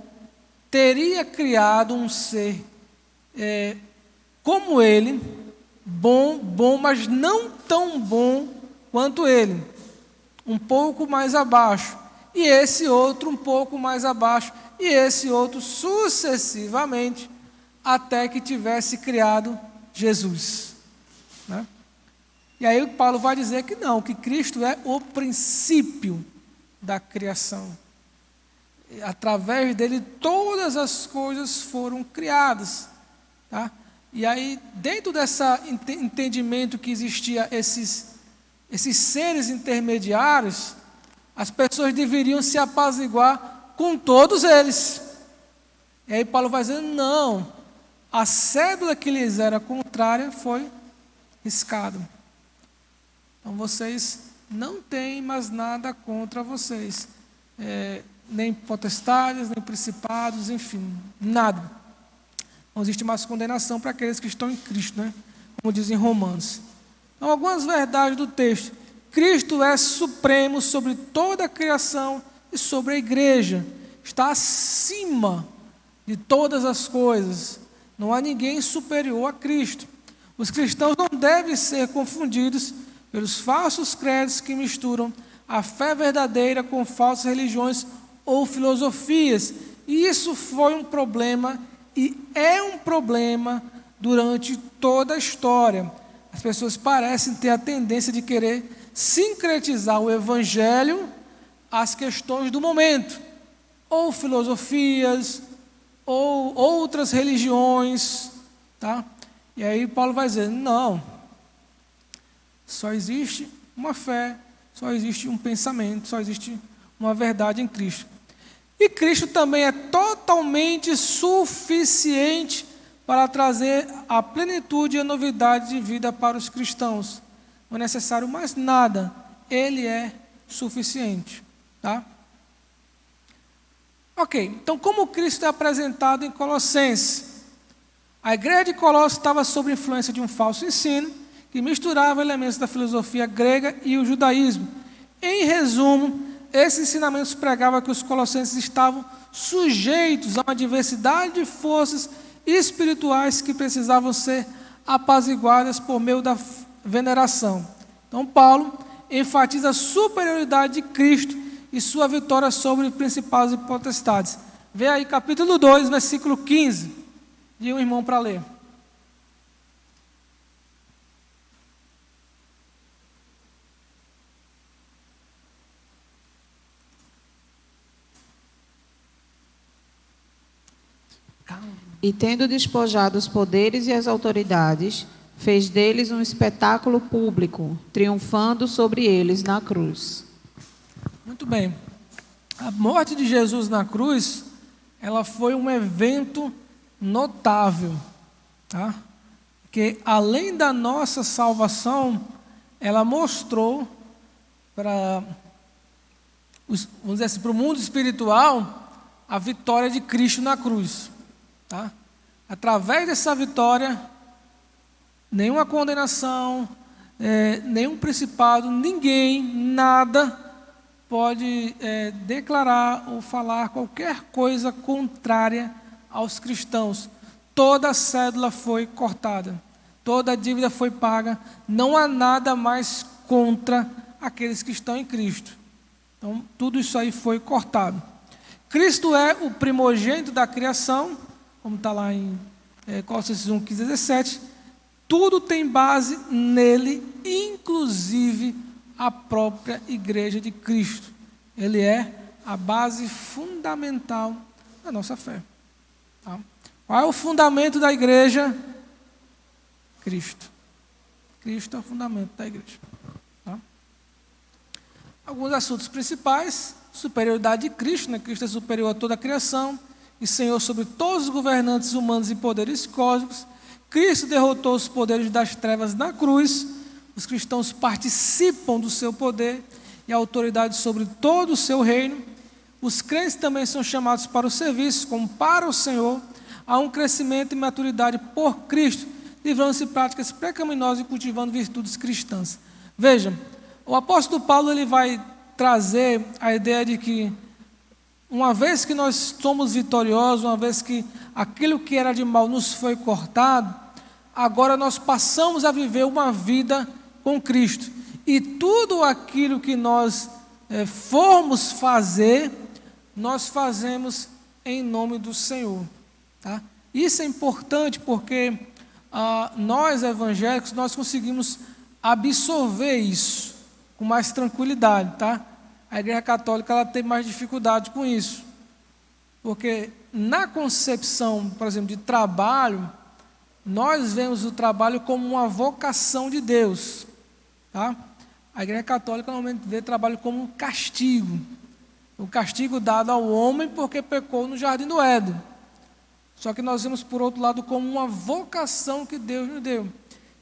teria criado um ser como ele, bom, mas não tão bom quanto ele, um pouco mais abaixo, e esse outro um pouco mais abaixo, e esse outro sucessivamente, até que tivesse criado Jesus, né? E aí o Paulo vai dizer que não, que Cristo é o princípio da criação. Através dele todas as coisas foram criadas, tá? E aí dentro desse entendimento que existia esses seres intermediários, as pessoas deveriam se apaziguar com todos eles. E aí Paulo vai dizer, não, a cédula que lhes era contrária foi riscada. Então vocês não têm mais nada contra vocês, nem potestades, nem principados, enfim, nada. Não existe mais condenação para aqueles que estão em Cristo, né? Como diz em Romanos. Então, algumas verdades do texto. Cristo é supremo sobre toda a criação e sobre a igreja. Está acima de todas as coisas. Não há ninguém superior a Cristo. Os cristãos não devem ser confundidos pelos falsos credos que misturam a fé verdadeira com falsas religiões ou filosofias. E isso foi um problema e é um problema durante toda a história. As pessoas parecem ter a tendência de querer sincretizar o evangelho às questões do momento. ou filosofias, ou outras religiões, tá? E aí Paulo vai dizer, não, só existe uma fé, só existe um pensamento, só existe uma verdade em Cristo. E Cristo também é totalmente suficiente para trazer a plenitude e a novidade de vida para os cristãos. Não é necessário mais nada, Ele é suficiente, tá? Ok, então como Cristo é apresentado em Colossenses? A igreja de Colossos estava sob influência de um falso ensino que misturava elementos da filosofia grega e o judaísmo. Em resumo, esses ensinamentos pregavam que os colossenses estavam sujeitos a uma diversidade de forças espirituais que precisavam ser apaziguadas por meio da veneração. Então, Paulo enfatiza a superioridade de Cristo e sua vitória sobre principados e potestades. Vê aí capítulo 2, versículo 15, de um irmão para ler. E tendo despojado os poderes e as autoridades, fez deles um espetáculo público, triunfando sobre eles na cruz. Muito bem. A morte de Jesus na cruz, ela foi um evento notável, tá? Que além da nossa salvação, ela mostrou para, vamos dizer assim, para o mundo espiritual, a vitória de Cristo na cruz, tá? Através dessa vitória, nenhuma condenação, nenhum principado, ninguém, nada pode declarar ou falar qualquer coisa contrária aos cristãos. Toda a cédula foi cortada, toda a dívida foi paga, não há nada mais contra aqueles que estão em Cristo. Então, tudo isso aí foi cortado. Cristo é o primogênito da criação, como está lá em Colossenses 1, 15, 17. Tudo tem base nele, inclusive a própria igreja de Cristo. Ele é a base fundamental da nossa fé. Tá? Qual é o fundamento da igreja? Cristo. Cristo é o fundamento da igreja. Tá? Alguns assuntos principais: superioridade de Cristo, né? Cristo é superior a toda a criação e Senhor sobre todos os governantes humanos e poderes cósmicos. Cristo derrotou os poderes das trevas na cruz. Os cristãos participam do seu poder e autoridade sobre todo o seu reino. Os crentes também são chamados para o serviço, como para o Senhor. Há um crescimento e maturidade por Cristo, livrando-se de práticas pecaminosas e cultivando virtudes cristãs. Veja, o apóstolo Paulo ele vai trazer a ideia de que, uma vez que nós somos vitoriosos, uma vez que aquilo que era de mal nos foi cortado, agora nós passamos a viver uma vida com Cristo. E tudo aquilo que nós formos fazer, nós fazemos em nome do Senhor. Tá? Isso é importante porque nós evangélicos, nós conseguimos absorver isso com mais tranquilidade, tá? A Igreja Católica ela tem mais dificuldade com isso, porque na concepção, por exemplo, de trabalho, nós vemos o trabalho como uma vocação de Deus, tá? A Igreja Católica normalmente vê o trabalho como um castigo, o castigo dado ao homem porque pecou no Jardim do Éden. Só que nós vemos, por outro lado, como uma vocação que Deus nos deu.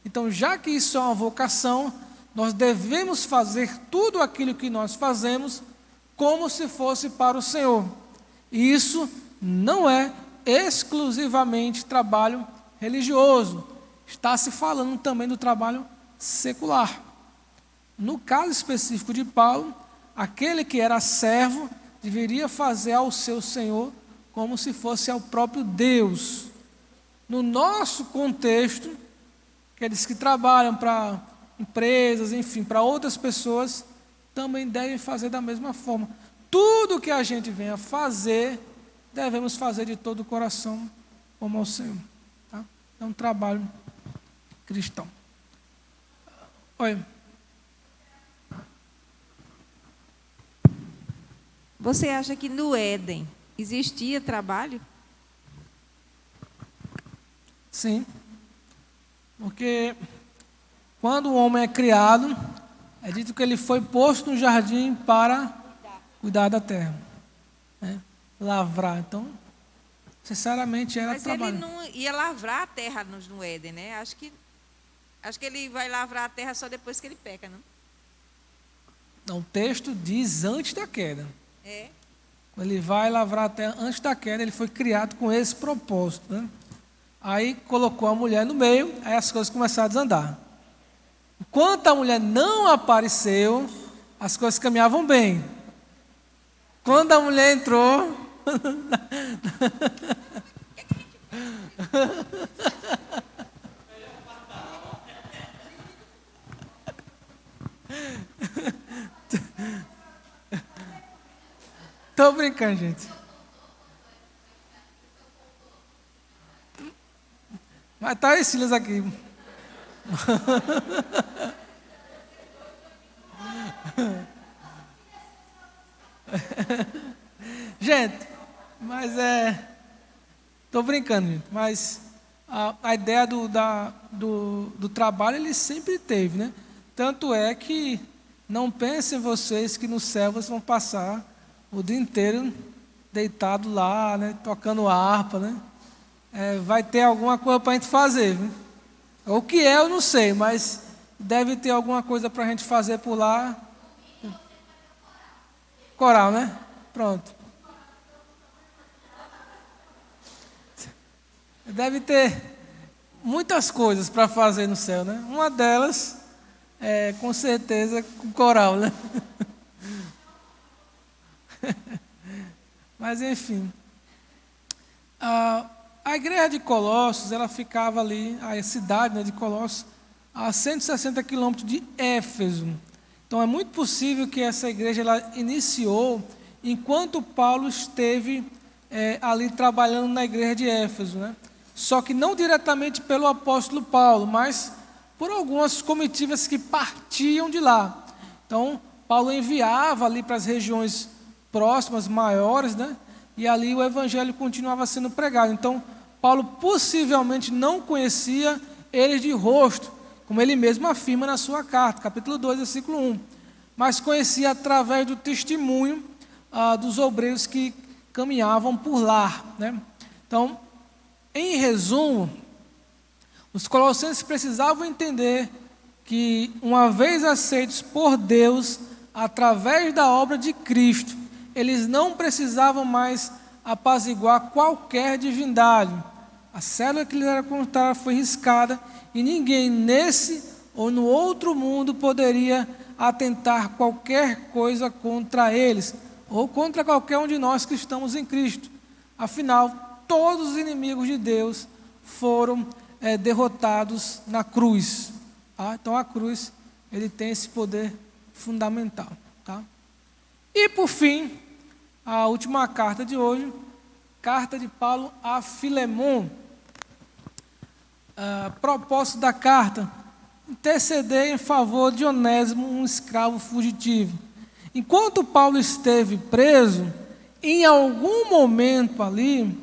Então, já que isso é uma vocação, nós devemos fazer tudo aquilo que nós fazemos como se fosse para o Senhor. E isso não é exclusivamente trabalho religioso. Está se falando também do trabalho secular. No caso específico de Paulo, aquele que era servo deveria fazer ao seu Senhor como se fosse ao próprio Deus. No nosso contexto, aqueles que trabalham para empresas, enfim, para outras pessoas, também devem fazer da mesma forma. Tudo que a gente venha fazer, devemos fazer de todo o coração, como ao Senhor. Tá? É um trabalho cristão. Oi. Você acha que no Éden existia trabalho? Sim. Porque quando o homem é criado, é dito que ele foi posto no jardim para cuidar da terra, né? Lavrar. Então, sinceramente, era Mas trabalho. ele não ia lavrar a terra no Éden, né? Acho que ele vai lavrar a terra só depois que ele peca, não? Não, o texto diz antes da queda. É. Quando ele vai lavrar a terra antes da queda, ele foi criado com esse propósito, né? Aí colocou a mulher no meio, aí as coisas começaram a desandar. Enquanto a mulher não apareceu, as coisas caminhavam bem. Quando a mulher entrou, tô brincando, gente. Mas tá o Silas aqui. Gente, mas tô brincando, gente. Mas a ideia do trabalho ele sempre teve, né? Tanto é que não pensem vocês que no céu vocês vão passar o dia inteiro deitado lá, né? Tocando harpa, né? Vai ter alguma coisa para a gente fazer, viu? O que eu não sei, mas deve ter alguma coisa para a gente fazer por lá. Coral, né? Pronto. Deve ter muitas coisas para fazer no céu, né? Uma delas é, com certeza, com coral, né? Mas, enfim. A igreja de Colossos, ela ficava ali, a cidade, né, de Colossos, a 160 quilômetros de Éfeso. Então, é muito possível que essa igreja ela iniciou enquanto Paulo esteve ali trabalhando na igreja de Éfeso, né? Só que não diretamente pelo apóstolo Paulo, mas por algumas comitivas que partiam de lá. Então, Paulo enviava ali para as regiões próximas, maiores, né? E ali o evangelho continuava sendo pregado. Então, Paulo possivelmente não conhecia eles de rosto, como ele mesmo afirma na sua carta, capítulo 2, versículo 1. Mas conhecia através do testemunho dos obreiros que caminhavam por lá, né? Então, em resumo, os colossenses precisavam entender que, uma vez aceitos por Deus, através da obra de Cristo, eles não precisavam mais apaziguar qualquer divindade. A célula que lhes era contada foi riscada e ninguém nesse ou no outro mundo poderia atentar qualquer coisa contra eles ou contra qualquer um de nós que estamos em Cristo. Afinal, todos os inimigos de Deus foram derrotados na cruz. Tá? Então, a cruz ele tem esse poder fundamental. Tá? E, por fim, a última carta de hoje, carta de Paulo a Filemon. Propósito da carta: interceder em favor de Onésimo, um escravo fugitivo. Enquanto Paulo esteve preso, em algum momento ali,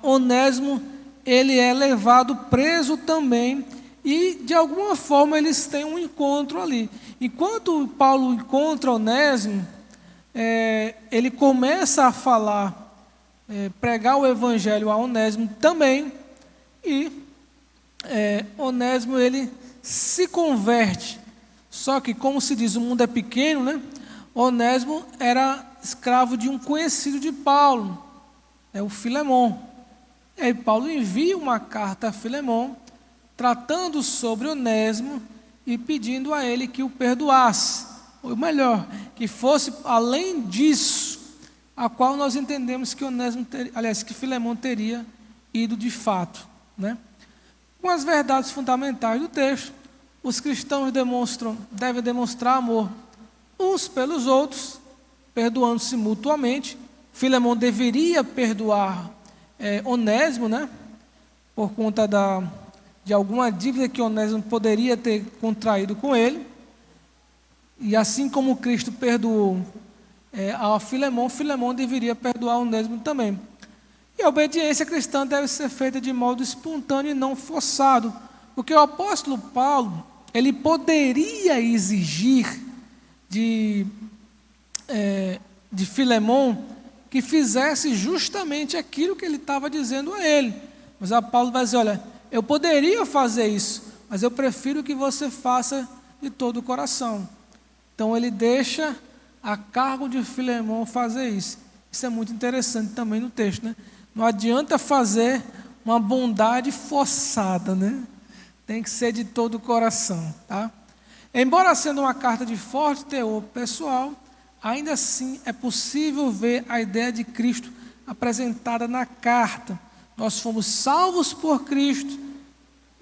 Onésimo ele é levado preso também e de alguma forma eles têm um encontro ali. Enquanto Paulo encontra Onésimo, ele começa a falar, pregar o evangelho a Onésimo também, e Onésimo ele se converte. Só que, como se diz, o mundo é pequeno, né? Onésimo era escravo de um conhecido de Paulo, o Filemon. E aí Paulo envia uma carta a Filemon, tratando sobre Onésimo e pedindo a ele que o perdoasse. Ou melhor, que fosse além disso, a qual nós entendemos que que Filemon teria ido de fato, né? Com as verdades fundamentais do texto, os cristãos devem demonstrar amor uns pelos outros, perdoando-se mutuamente. Filemon deveria perdoar Onésimo, né? Por conta de alguma dívida que Onésimo poderia ter contraído com ele. E assim como Cristo perdoou a Filemão, Filemão deveria perdoar Onésimo também. E a obediência cristã deve ser feita de modo espontâneo e não forçado, porque o apóstolo Paulo, ele poderia exigir de Filemão que fizesse justamente aquilo que ele estava dizendo a ele. Mas a Paulo vai dizer, olha, eu poderia fazer isso, mas eu prefiro que você faça de todo o coração. Então ele deixa a cargo de Filemão fazer isso. Isso é muito interessante também no texto, né? Não adianta fazer uma bondade forçada, né? Tem que ser de todo o coração, tá? Embora sendo uma carta de forte teor pessoal, ainda assim é possível ver a ideia de Cristo apresentada na carta. Nós fomos salvos por Cristo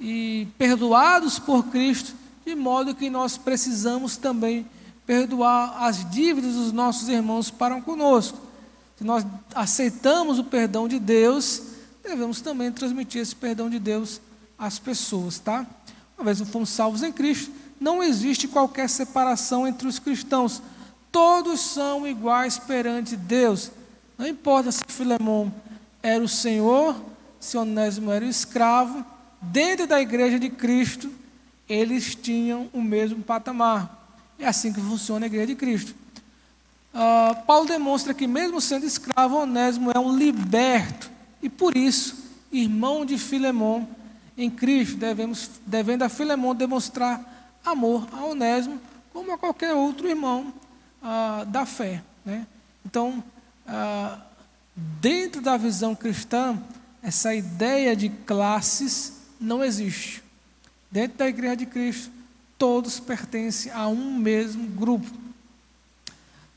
e perdoados por Cristo, de modo que nós precisamos também perdoar as dívidas dos nossos irmãos para conosco. Se nós aceitamos o perdão de Deus, devemos também transmitir esse perdão de Deus às pessoas, tá? Uma vez que fomos salvos em Cristo, não existe qualquer separação entre os cristãos. Todos são iguais perante Deus. Não importa se Filemão era o senhor, se Onésimo era o escravo, dentro da igreja de Cristo, eles tinham o mesmo patamar. É assim que funciona a igreja de Cristo. Paulo demonstra que mesmo sendo escravo, Onésimo é um liberto, e por isso, irmão de Filemão em Cristo, devendo a Filemão demonstrar amor a Onésimo, como a qualquer outro irmão da fé, né? Então, dentro da visão cristã, essa ideia de classes não existe. Dentro da igreja de Cristo, todos pertencem a um mesmo grupo.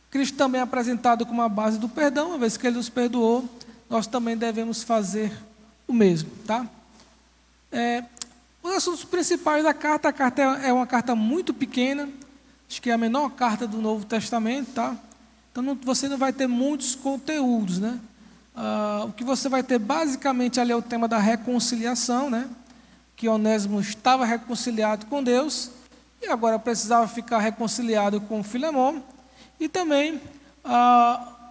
Cristo também é apresentado como a base do perdão. Uma vez que Ele nos perdoou, nós também devemos fazer o mesmo, tá? Os assuntos principais da carta, a carta é uma carta muito pequena, acho que é a menor carta do Novo Testamento, tá? Então você não vai ter muitos conteúdos, né? O que você vai ter basicamente ali é o tema da reconciliação, né? Que Onésimo estava reconciliado com Deus e agora precisava ficar reconciliado com Filemão. E também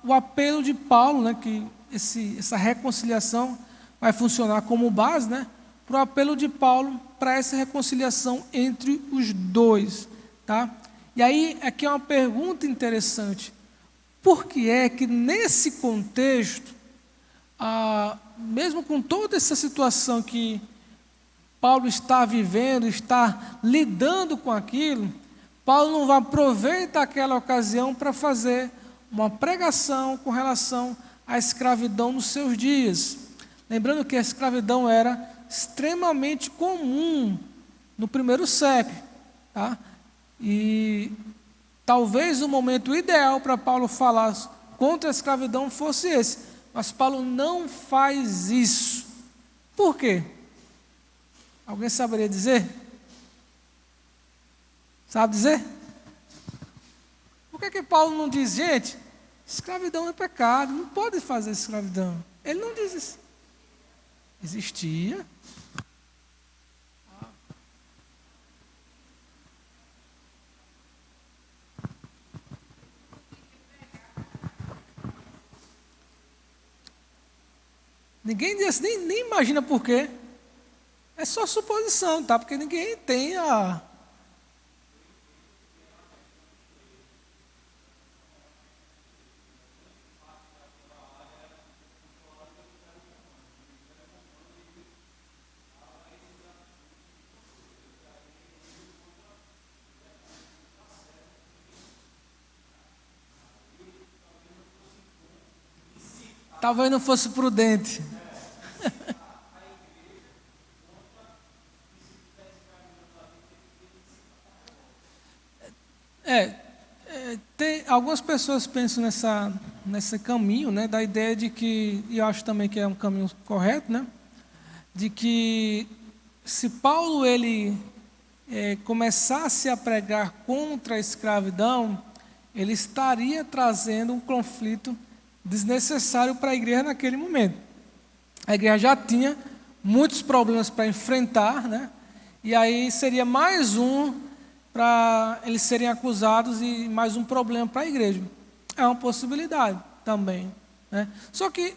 o apelo de Paulo, né, que essa reconciliação vai funcionar como base, né, para o apelo de Paulo para essa reconciliação entre os dois. Tá? E aí, aqui é uma pergunta interessante. Por que é que nesse contexto, mesmo com toda essa situação que Paulo está vivendo, está lidando com aquilo, Paulo não aproveita aquela ocasião para fazer uma pregação com relação à escravidão nos seus dias. Lembrando que a escravidão era extremamente comum no primeiro século. Tá? E talvez o momento ideal para Paulo falar contra a escravidão fosse esse. Mas Paulo não faz isso. Por quê? Alguém saberia dizer? Sabe dizer? Por que Paulo não diz, gente, escravidão é pecado, não pode fazer escravidão? Ele não diz isso. Existia. Ninguém diz, nem imagina por quê. É só suposição, tá? Porque ninguém tem a... Talvez não fosse prudente. Algumas pessoas pensam nesse caminho, né, da ideia de que, e eu acho também que é um caminho correto, né, de que se Paulo começasse a pregar contra a escravidão, ele estaria trazendo um conflito desnecessário para a igreja naquele momento. A igreja já tinha muitos problemas para enfrentar, né, e aí seria mais um para eles serem acusados e mais um problema para a igreja. É uma possibilidade também, né? Só que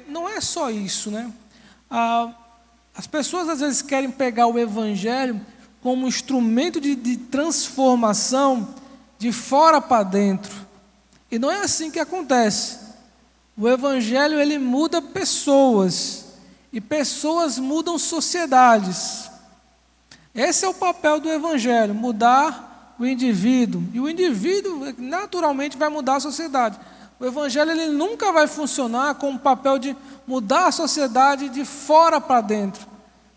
não é só isso, né? As pessoas às vezes querem pegar o Evangelho como instrumento de transformação de fora para dentro. E não é assim que acontece. O Evangelho, ele muda pessoas. E pessoas mudam sociedades. Esse é o papel do Evangelho, mudar o indivíduo. E o indivíduo, naturalmente, vai mudar a sociedade. O Evangelho, ele nunca vai funcionar com o papel de mudar a sociedade de fora para dentro.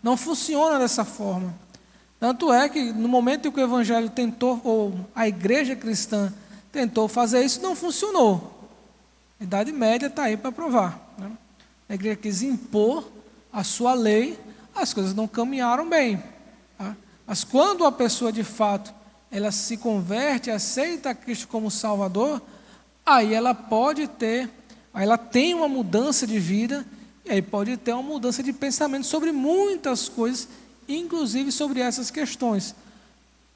Não funciona dessa forma. Tanto é que, no momento em que o Evangelho tentou, ou a igreja cristã tentou fazer isso, não funcionou. A Idade Média está aí para provar, né? A igreja quis impor a sua lei, as coisas não caminharam bem, tá? Mas quando a pessoa, de fato, ela se converte, aceita Cristo como Salvador, aí ela pode ter, aí ela tem uma mudança de vida, e aí pode ter uma mudança de pensamento sobre muitas coisas, inclusive sobre essas questões.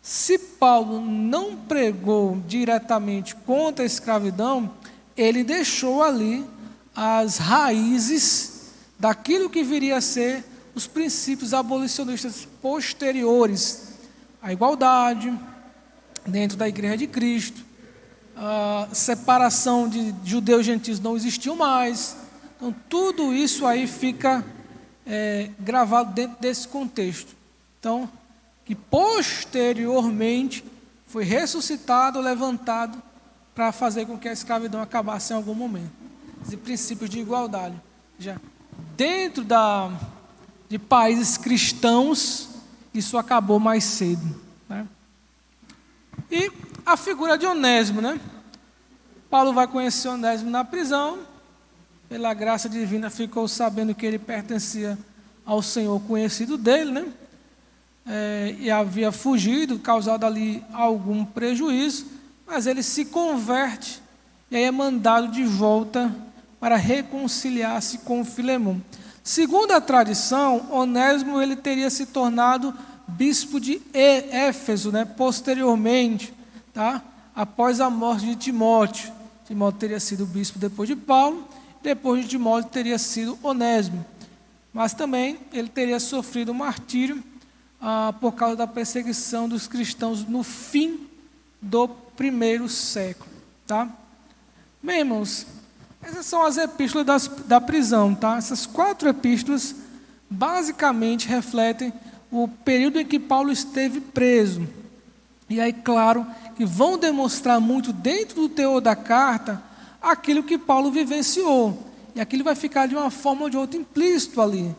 Se Paulo não pregou diretamente contra a escravidão, ele deixou ali as raízes daquilo que viria a ser os princípios abolicionistas posteriores, a igualdade dentro da Igreja de Cristo, a separação de judeus e gentios não existiu mais. Então, tudo isso aí fica gravado dentro desse contexto. Então, que posteriormente foi ressuscitado, levantado, para fazer com que a escravidão acabasse em algum momento. Esses princípios de igualdade. Já dentro de países cristãos, isso acabou mais cedo, né? E a figura de Onésimo, né? Paulo vai conhecer Onésimo na prisão. Pela graça divina ficou sabendo que ele pertencia ao Senhor conhecido dele, né? E havia fugido, causado ali algum prejuízo, mas ele se converte e aí é mandado de volta para reconciliar-se com Filemão. Segundo a tradição, Onésimo ele teria se tornado bispo de Éfeso, né, posteriormente, tá? Após a morte de Timóteo. Timóteo teria sido bispo depois de Paulo, depois de Timóteo teria sido Onésimo. Mas também ele teria sofrido martírio por causa da perseguição dos cristãos no fim do primeiro século, tá? Bem, irmãos, essas são as epístolas da prisão, tá? Essas 4 epístolas basicamente refletem o período em que Paulo esteve preso. E aí, claro, que vão demonstrar muito dentro do teor da carta aquilo que Paulo vivenciou. E aquilo vai ficar de uma forma ou de outra implícito ali.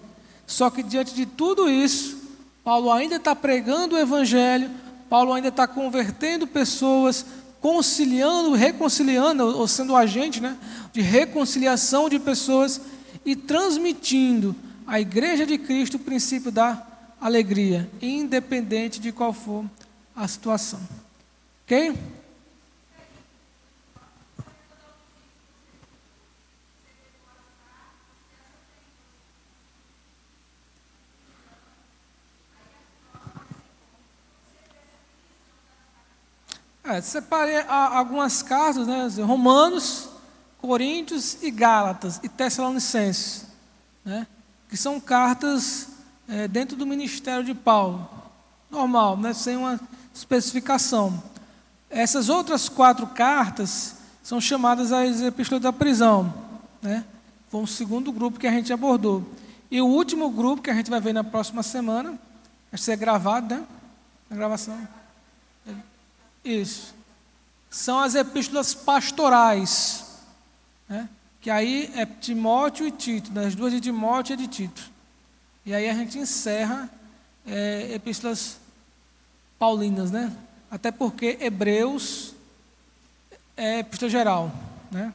Só que diante de tudo isso, Paulo ainda está pregando o Evangelho, Paulo ainda está convertendo pessoas, conciliando, reconciliando, ou sendo agente, né, de reconciliação de pessoas e transmitindo à Igreja de Cristo o princípio da alegria, independente de qual for a situação. Ok? Separei algumas cartas, né, Romanos, Coríntios e Gálatas e Tessalonicenses, né, que são cartas dentro do ministério de Paulo, normal, né, sem uma especificação. Essas outras 4 cartas são chamadas as epístolas da prisão, né, foi o segundo grupo que a gente abordou. E o último grupo que a gente vai ver na próxima semana, vai ser gravado, né, a gravação. Isso. São as epístolas pastorais, né? Que aí é Timóteo e Tito, né? As 2 de Timóteo e de Tito. E aí a gente encerra epístolas paulinas, né? Até porque Hebreus é epístola geral, né?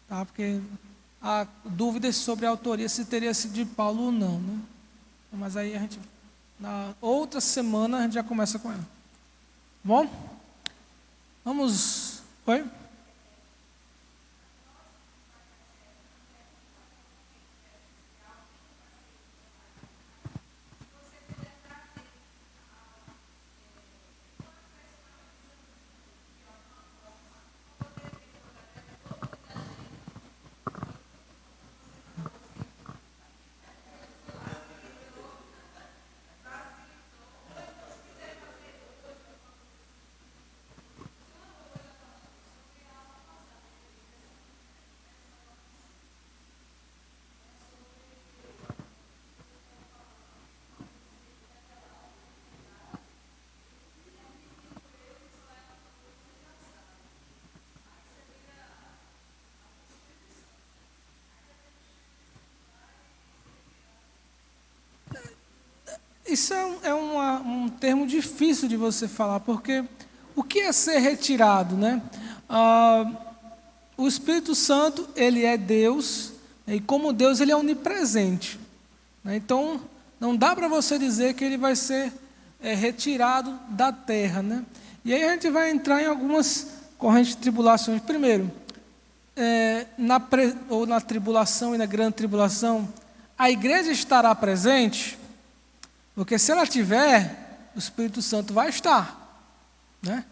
Tá? Porque há dúvidas sobre a autoria, se teria sido de Paulo ou não, né? Mas aí a gente, na outra semana, a gente já começa com ela. Bom, vamos. Oi? Isso é um termo difícil de você falar, porque o que é ser retirado, né? O Espírito Santo, ele é Deus, e como Deus, ele é onipresente, né? Então, não dá para você dizer que ele vai ser retirado da terra, né? E aí a gente vai entrar em algumas correntes de tribulações. Primeiro, na tribulação e na grande tribulação, a igreja estará presente, porque se ela tiver, o Espírito Santo vai estar, né?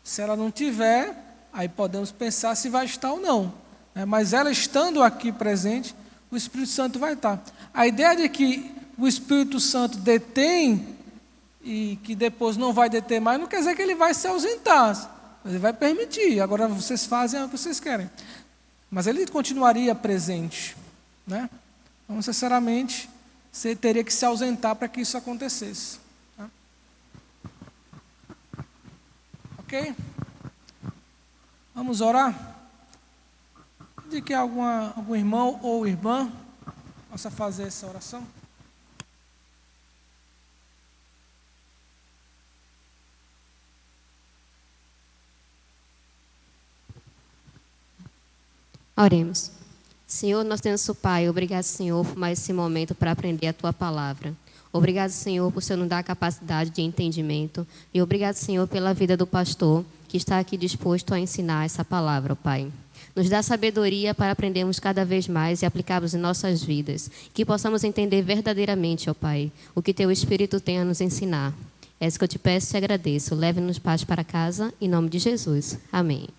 Se ela não tiver, aí podemos pensar se vai estar ou não, né? Mas ela estando aqui presente, o Espírito Santo vai estar. A ideia de que o Espírito Santo detém e que depois não vai deter mais, não quer dizer que ele vai se ausentar. Ele vai permitir. Agora vocês fazem o que vocês querem. Mas ele continuaria presente, né? Não necessariamente você teria que se ausentar para que isso acontecesse, tá? Ok? Vamos orar? De que algum irmão ou irmã possa fazer essa oração. Oremos. Senhor, nós temos o Pai, obrigado, Senhor, por mais esse momento para aprender a Tua palavra. Obrigado, Senhor, por Senhor nos dar a capacidade de entendimento. E obrigado, Senhor, pela vida do pastor, que está aqui disposto a ensinar essa palavra, ó Pai. Nos dá sabedoria para aprendermos cada vez mais e aplicarmos em nossas vidas. Que possamos entender verdadeiramente, ó Pai, o que Teu Espírito tem a nos ensinar. É isso que eu te peço e te agradeço. Leve-nos paz para casa, em nome de Jesus. Amém.